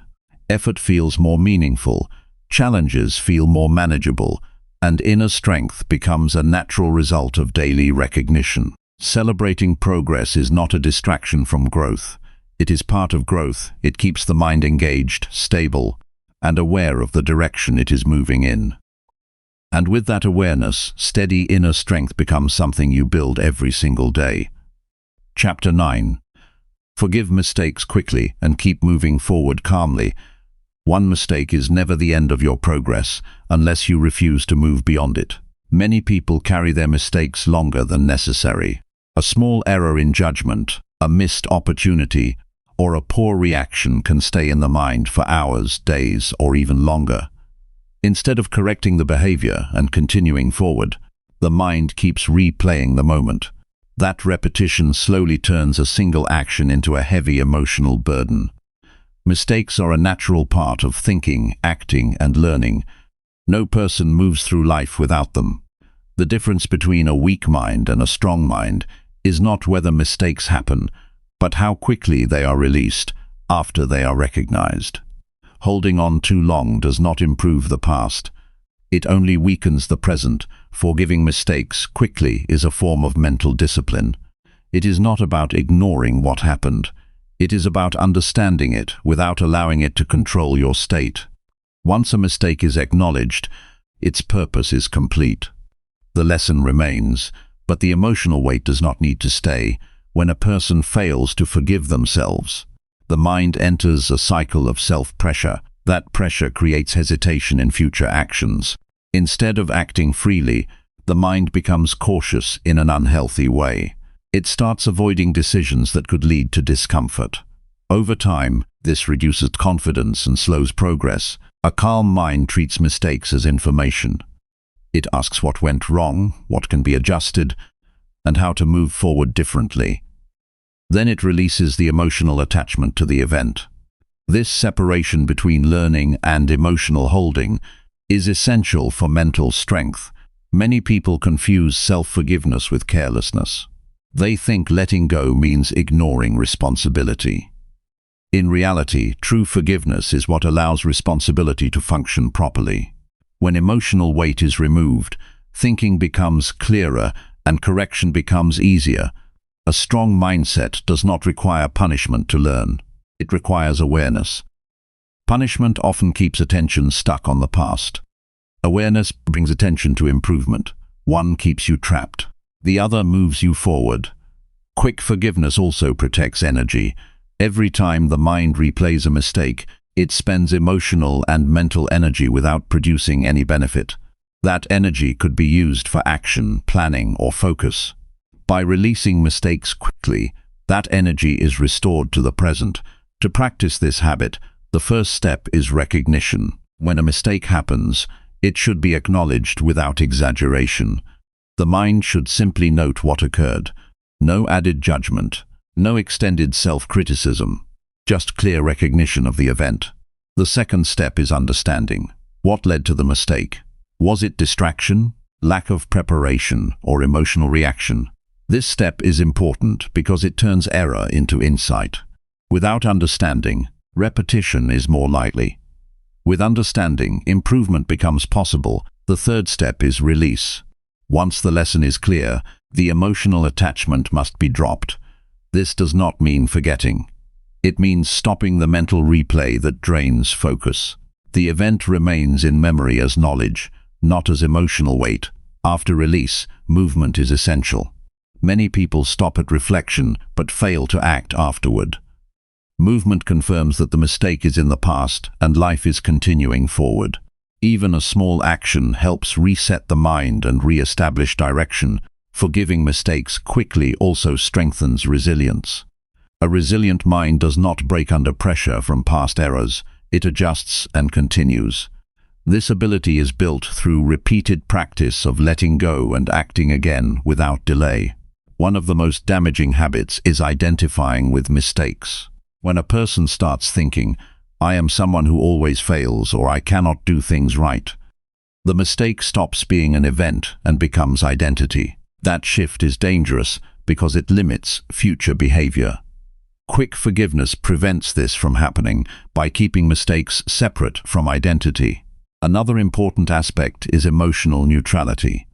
effort feels more meaningful, challenges feel more manageable, and inner strength becomes a natural result of daily recognition. Celebrating progress is not a distraction from growth. It is part of growth. It keeps the mind engaged, stable, and aware of the direction it is moving in. And with that awareness, steady inner strength becomes something you build every single day. Chapter 9. Forgive mistakes quickly and keep moving forward calmly. One mistake is never the end of your progress unless you refuse to move beyond it. Many people carry their mistakes longer than necessary. A small error in judgment, a missed opportunity, or a poor reaction can stay in the mind for hours, days, or even longer. Instead of correcting the behavior and continuing forward, the mind keeps replaying the moment. That repetition slowly turns a single action into a heavy emotional burden. Mistakes are a natural part of thinking, acting, and learning. No person moves through life without them. The difference between a weak mind and a strong mind is not whether mistakes happen, but how quickly they are released after they are recognized. Holding on too long does not improve the past. It only weakens the present. Forgiving mistakes quickly is a form of mental discipline. It is not about ignoring what happened. It is about understanding it without allowing it to control your state. Once a mistake is acknowledged, its purpose is complete. The lesson remains, but the emotional weight does not need to stay. When a person fails to forgive themselves, the mind enters a cycle of self-pressure. That pressure creates hesitation in future actions. Instead of acting freely, the mind becomes cautious in an unhealthy way. It starts avoiding decisions that could lead to discomfort. Over time, this reduces confidence and slows progress. A calm mind treats mistakes as information. It asks what went wrong, what can be adjusted, and how to move forward differently. Then it releases the emotional attachment to the event. This separation between learning and emotional holding is essential for mental strength. Many people confuse self-forgiveness with carelessness. They think letting go means ignoring responsibility. In reality, true forgiveness is what allows responsibility to function properly. When emotional weight is removed, thinking becomes clearer and correction becomes easier. A strong mindset does not require punishment to learn. It requires awareness. Punishment often keeps attention stuck on the past. Awareness brings attention to improvement. One keeps you trapped. The other moves you forward. Quick forgiveness also protects energy. Every time the mind replays a mistake, it spends emotional and mental energy without producing any benefit. That energy could be used for action, planning, or focus. By releasing mistakes quickly, that energy is restored to the present. To practice this habit, the first step is recognition. When a mistake happens, it should be acknowledged without exaggeration. The mind should simply note what occurred. No added judgment, no extended self-criticism, just clear recognition of the event. The second step is understanding. What led to the mistake? Was it distraction, lack of preparation, or emotional reaction? This step is important because it turns error into insight. Without understanding, repetition is more likely. With understanding, improvement becomes possible. The third step is release. Once the lesson is clear, the emotional attachment must be dropped. This does not mean forgetting. It means stopping the mental replay that drains focus. The event remains in memory as knowledge, not as emotional weight. After release, movement is essential. Many people stop at reflection but fail to act afterward. Movement confirms that the mistake is in the past and life is continuing forward. Even a small action helps reset the mind and re-establish direction. Forgiving mistakes quickly also strengthens resilience. A resilient mind does not break under pressure from past errors. It adjusts and continues. This ability is built through repeated practice of letting go and acting again without delay. One of the most damaging habits is identifying with mistakes. When a person starts thinking, "I am someone who always fails," or "I cannot do things right," the mistake stops being an event and becomes identity. That shift is dangerous because it limits future behavior. Quick forgiveness prevents this from happening by keeping mistakes separate from identity. Another important aspect is emotional neutrality.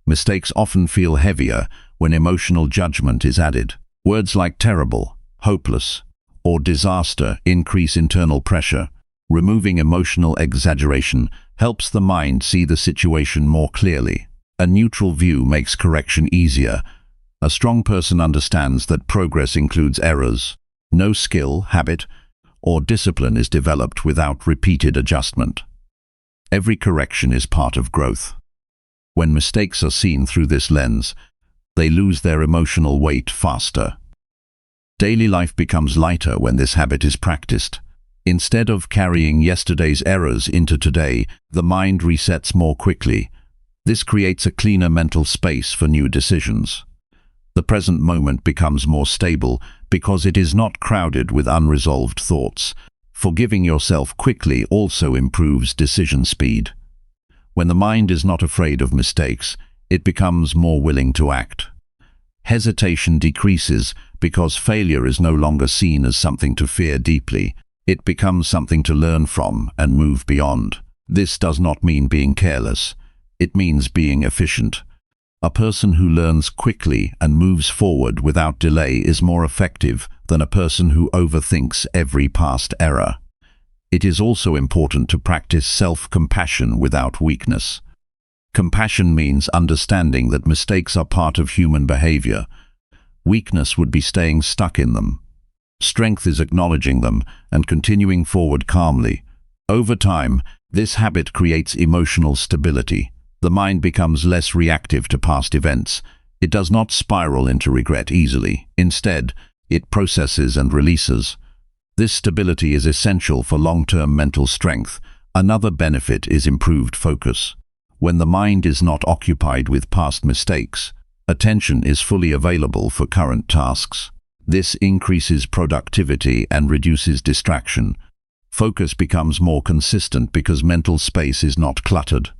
Mistakes often feel heavier when emotional judgment is added. Words like terrible, hopeless, or disaster increase internal pressure. Removing emotional exaggeration helps the mind see the situation more clearly. A neutral view makes correction easier. A strong person understands that progress includes errors. No skill, habit, or discipline is developed without repeated adjustment. Every correction is part of growth. When mistakes are seen through this lens, they lose their emotional weight faster. Daily life becomes lighter when this habit is practiced. Instead of carrying yesterday's errors into today, the mind resets more quickly. This creates a cleaner mental space for new decisions. The present moment becomes more stable because it is not crowded with unresolved thoughts. Forgiving yourself quickly also improves decision speed. When the mind is not afraid of mistakes, it becomes more willing to act. Hesitation decreases because failure is no longer seen as something to fear deeply. It becomes something to learn from and move beyond. This does not mean being careless. It means being efficient. A person who learns quickly and moves forward without delay is more effective than a person who overthinks every past error. It is also important to practice self-compassion without weakness. Compassion means understanding that mistakes are part of human behavior. Weakness would be staying stuck in them. Strength is acknowledging them and continuing forward calmly. Over time, this habit creates emotional stability. The mind becomes less reactive to past events. It does not spiral into regret easily. Instead, it processes and releases. This stability is essential for long-term mental strength. Another benefit is improved focus. When the mind is not occupied with past mistakes, attention is fully available for current tasks. This increases productivity and reduces distraction. Focus becomes more consistent because mental space is not cluttered.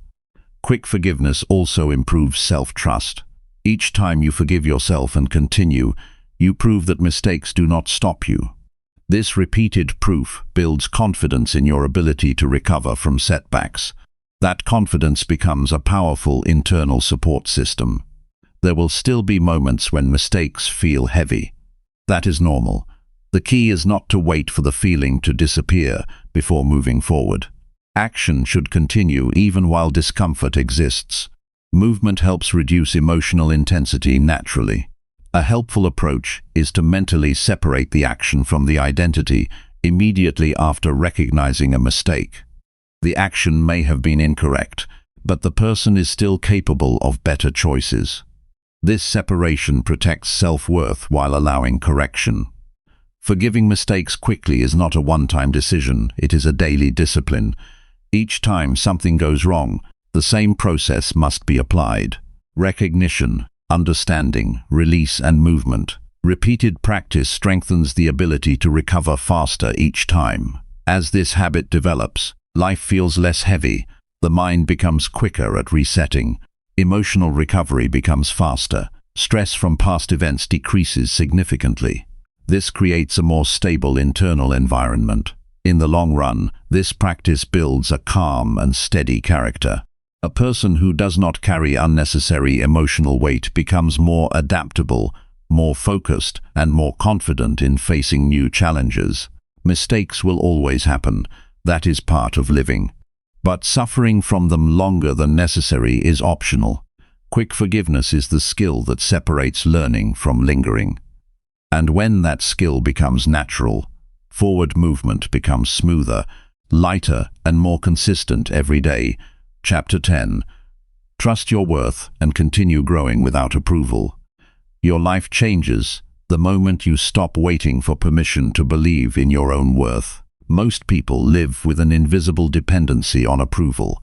Quick forgiveness also improves self-trust. Each time you forgive yourself and continue, you prove that mistakes do not stop you. This repeated proof builds confidence in your ability to recover from setbacks. That confidence becomes a powerful internal support system. There will still be moments when mistakes feel heavy. That is normal. The key is not to wait for the feeling to disappear before moving forward. Action should continue even while discomfort exists. Movement helps reduce emotional intensity naturally. A helpful approach is to mentally separate the action from the identity immediately after recognizing a mistake. The action may have been incorrect, but the person is still capable of better choices. This separation protects self-worth while allowing correction. Forgiving mistakes quickly is not a one-time decision, it is a daily discipline. Each time something goes wrong, the same process must be applied. Recognition, understanding, release and movement. Repeated practice strengthens the ability to recover faster each time. As this habit develops, life feels less heavy, the mind becomes quicker at resetting, emotional recovery becomes faster, stress from past events decreases significantly. This creates a more stable internal environment. In the long run, this practice builds a calm and steady character. A person who does not carry unnecessary emotional weight becomes more adaptable, more focused, and more confident in facing new challenges. Mistakes will always happen. That is part of living. But suffering from them longer than necessary is optional. Quick forgiveness is the skill that separates learning from lingering. And when that skill becomes natural, forward movement becomes smoother, lighter, and more consistent every day. Chapter 10. Trust your worth and continue growing without approval. Your life changes the moment you stop waiting for permission to believe in your own worth. Most people live with an invisible dependency on approval.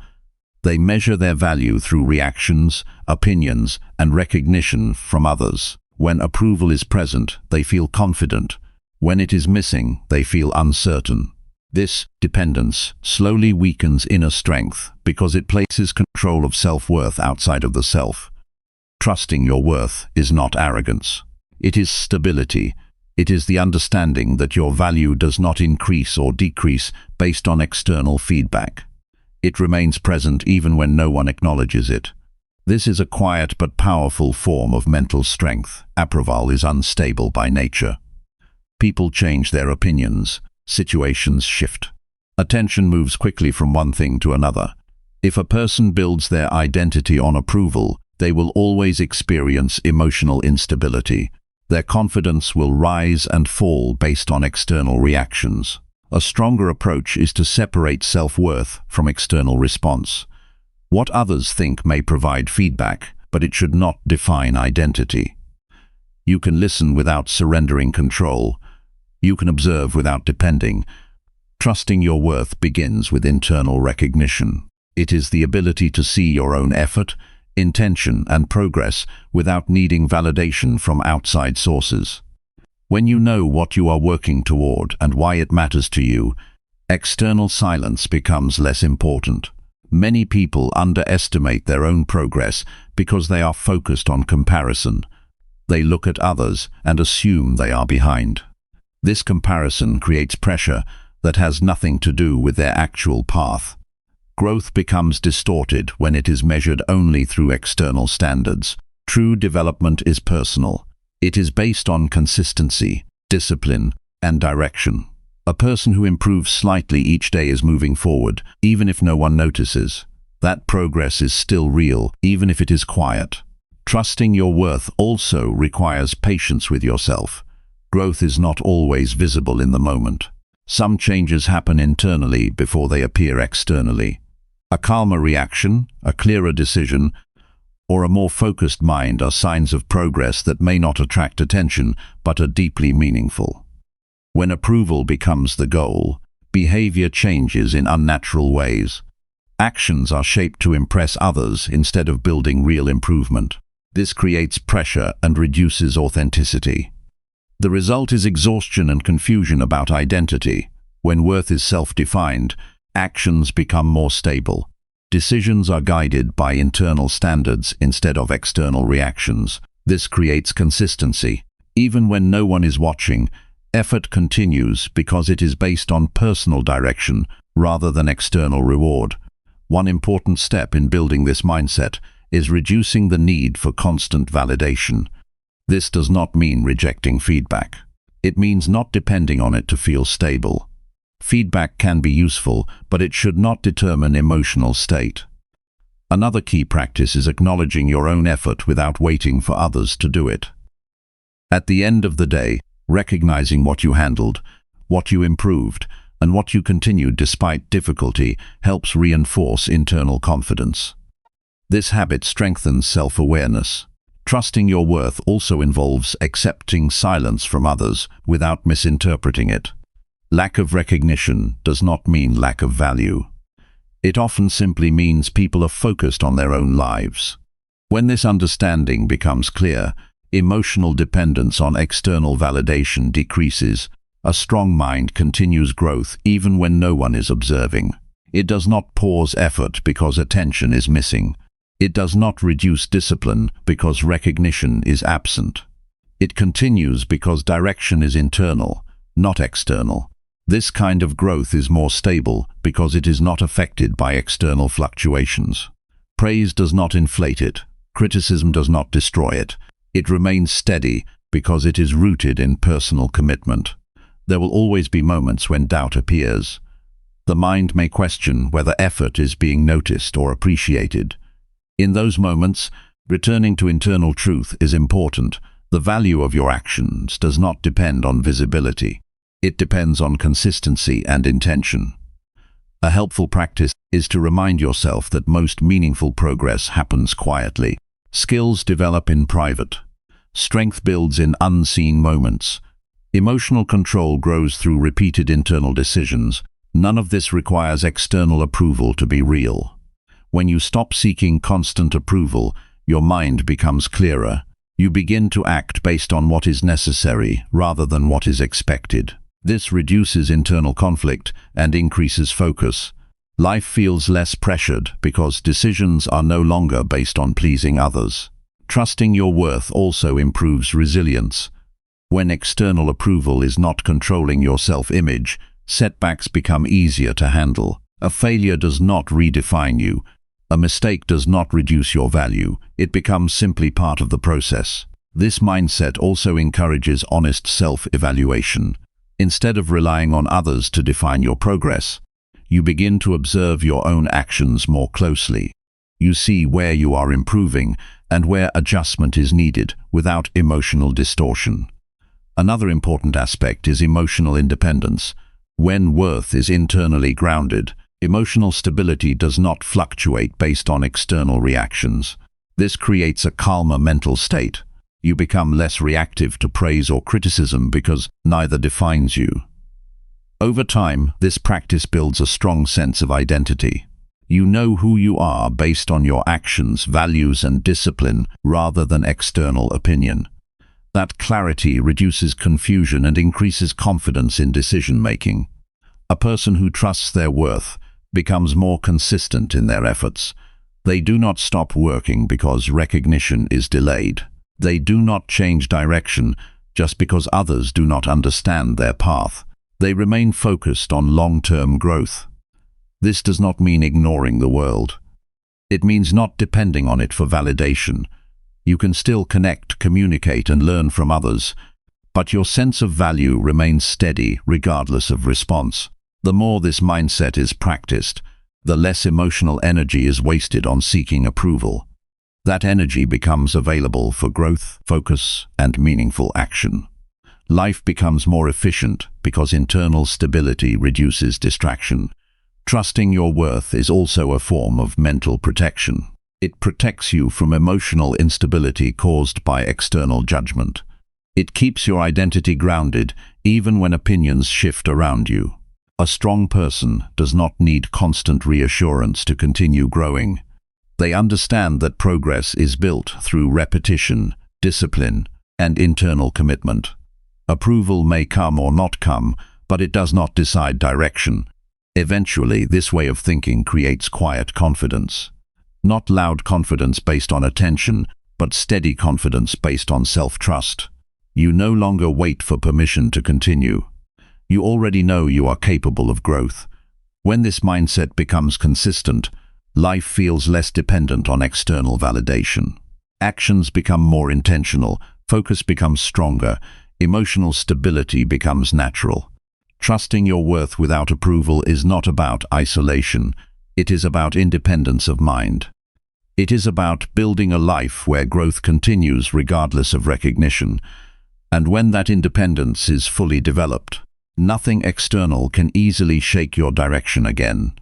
They measure their value through reactions, opinions, and recognition from others. When approval is present, they feel confident. When it is missing, they feel uncertain. This dependence slowly weakens inner strength because it places control of self-worth outside of the self. Trusting your worth is not arrogance. It is stability. It is the understanding that your value does not increase or decrease based on external feedback. It remains present even when no one acknowledges it. This is a quiet but powerful form of mental strength. Approval is unstable by nature. People change their opinions. Situations shift. Attention moves quickly from one thing to another. If a person builds their identity on approval, they will always experience emotional instability. Their confidence will rise and fall based on external reactions. A stronger approach is to separate self-worth from external response. What others think may provide feedback, but it should not define identity. You can listen without surrendering control. You can observe without depending. Trusting your worth begins with internal recognition. It is the ability to see your own effort, intention, and progress without needing validation from outside sources. When you know what you are working toward and why it matters to you, external silence becomes less important. Many people underestimate their own progress because they are focused on comparison. They look at others and assume they are behind. This comparison creates pressure that has nothing to do with their actual path. Growth becomes distorted when it is measured only through external standards. True development is personal. It is based on consistency, discipline, and direction. A person who improves slightly each day is moving forward, even if no one notices. That progress is still real, even if it is quiet. Trusting your worth also requires patience with yourself. Growth is not always visible in the moment. Some changes happen internally before they appear externally. A calmer reaction, a clearer decision, or a more focused mind are signs of progress that may not attract attention but are deeply meaningful. When approval becomes the goal, behavior changes in unnatural ways. Actions are shaped to impress others instead of building real improvement. This creates pressure and reduces authenticity. The result is exhaustion and confusion about identity. When worth is self-defined, actions become more stable. Decisions are guided by internal standards instead of external reactions. This creates consistency. Even when no one is watching, effort continues because it is based on personal direction rather than external reward. One important step in building this mindset is reducing the need for constant validation. This does not mean rejecting feedback. It means not depending on it to feel stable. Feedback can be useful, but it should not determine emotional state. Another key practice is acknowledging your own effort without waiting for others to do it. At the end of the day, recognizing what you handled, what you improved, and what you continued despite difficulty helps reinforce internal confidence. This habit strengthens self-awareness. Trusting your worth also involves accepting silence from others without misinterpreting it. Lack of recognition does not mean lack of value. It often simply means people are focused on their own lives. When this understanding becomes clear, emotional dependence on external validation decreases. A strong mind continues growth even when no one is observing. It does not pause effort because attention is missing. It does not reduce discipline because recognition is absent. It continues because direction is internal, not external. This kind of growth is more stable because it is not affected by external fluctuations. Praise does not inflate it. Criticism does not destroy it. It remains steady because it is rooted in personal commitment. There will always be moments when doubt appears. The mind may question whether effort is being noticed or appreciated. In those moments, returning to internal truth is important. The value of your actions does not depend on visibility. It depends on consistency and intention. A helpful practice is to remind yourself that most meaningful progress happens quietly. Skills develop in private. Strength builds in unseen moments. Emotional control grows through repeated internal decisions. None of this requires external approval to be real. When you stop seeking constant approval, your mind becomes clearer. You begin to act based on what is necessary rather than what is expected. This reduces internal conflict and increases focus. Life feels less pressured because decisions are no longer based on pleasing others. Trusting your worth also improves resilience. When external approval is not controlling your self-image, setbacks become easier to handle. A failure does not redefine you. A mistake does not reduce your value. It becomes simply part of the process. This mindset also encourages honest self-evaluation. Instead of relying on others to define your progress, you begin to observe your own actions more closely. You see where you are improving and where adjustment is needed without emotional distortion. Another important aspect is emotional independence. When worth is internally grounded, emotional stability does not fluctuate based on external reactions. This creates a calmer mental state. You become less reactive to praise or criticism because neither defines you. Over time, this practice builds a strong sense of identity. You know who you are based on your actions, values, and discipline rather than external opinion. That clarity reduces confusion and increases confidence in decision-making. A person who trusts their worth becomes more consistent in their efforts. They do not stop working because recognition is delayed. They do not change direction just because others do not understand their path. They remain focused on long-term growth. This does not mean ignoring the world. It means not depending on it for validation. You can still connect, communicate, and learn from others, but your sense of value remains steady regardless of response. The more this mindset is practiced, the less emotional energy is wasted on seeking approval. That energy becomes available for growth, focus, and meaningful action. Life becomes more efficient because internal stability reduces distraction. Trusting your worth is also a form of mental protection. It protects you from emotional instability caused by external judgment. It keeps your identity grounded even when opinions shift around you. A strong person does not need constant reassurance to continue growing. They understand that progress is built through repetition, discipline, and internal commitment. Approval may come or not come, but it does not decide direction. Eventually, this way of thinking creates quiet confidence. Not loud confidence based on attention, but steady confidence based on self-trust. You no longer wait for permission to continue. You already know you are capable of growth. When this mindset becomes consistent, life feels less dependent on external validation. Actions become more intentional, focus becomes stronger, emotional stability becomes natural. Trusting your worth without approval is not about isolation, it is about independence of mind. It is about building a life where growth continues regardless of recognition, and when that independence is fully developed, nothing external can easily shake your direction again.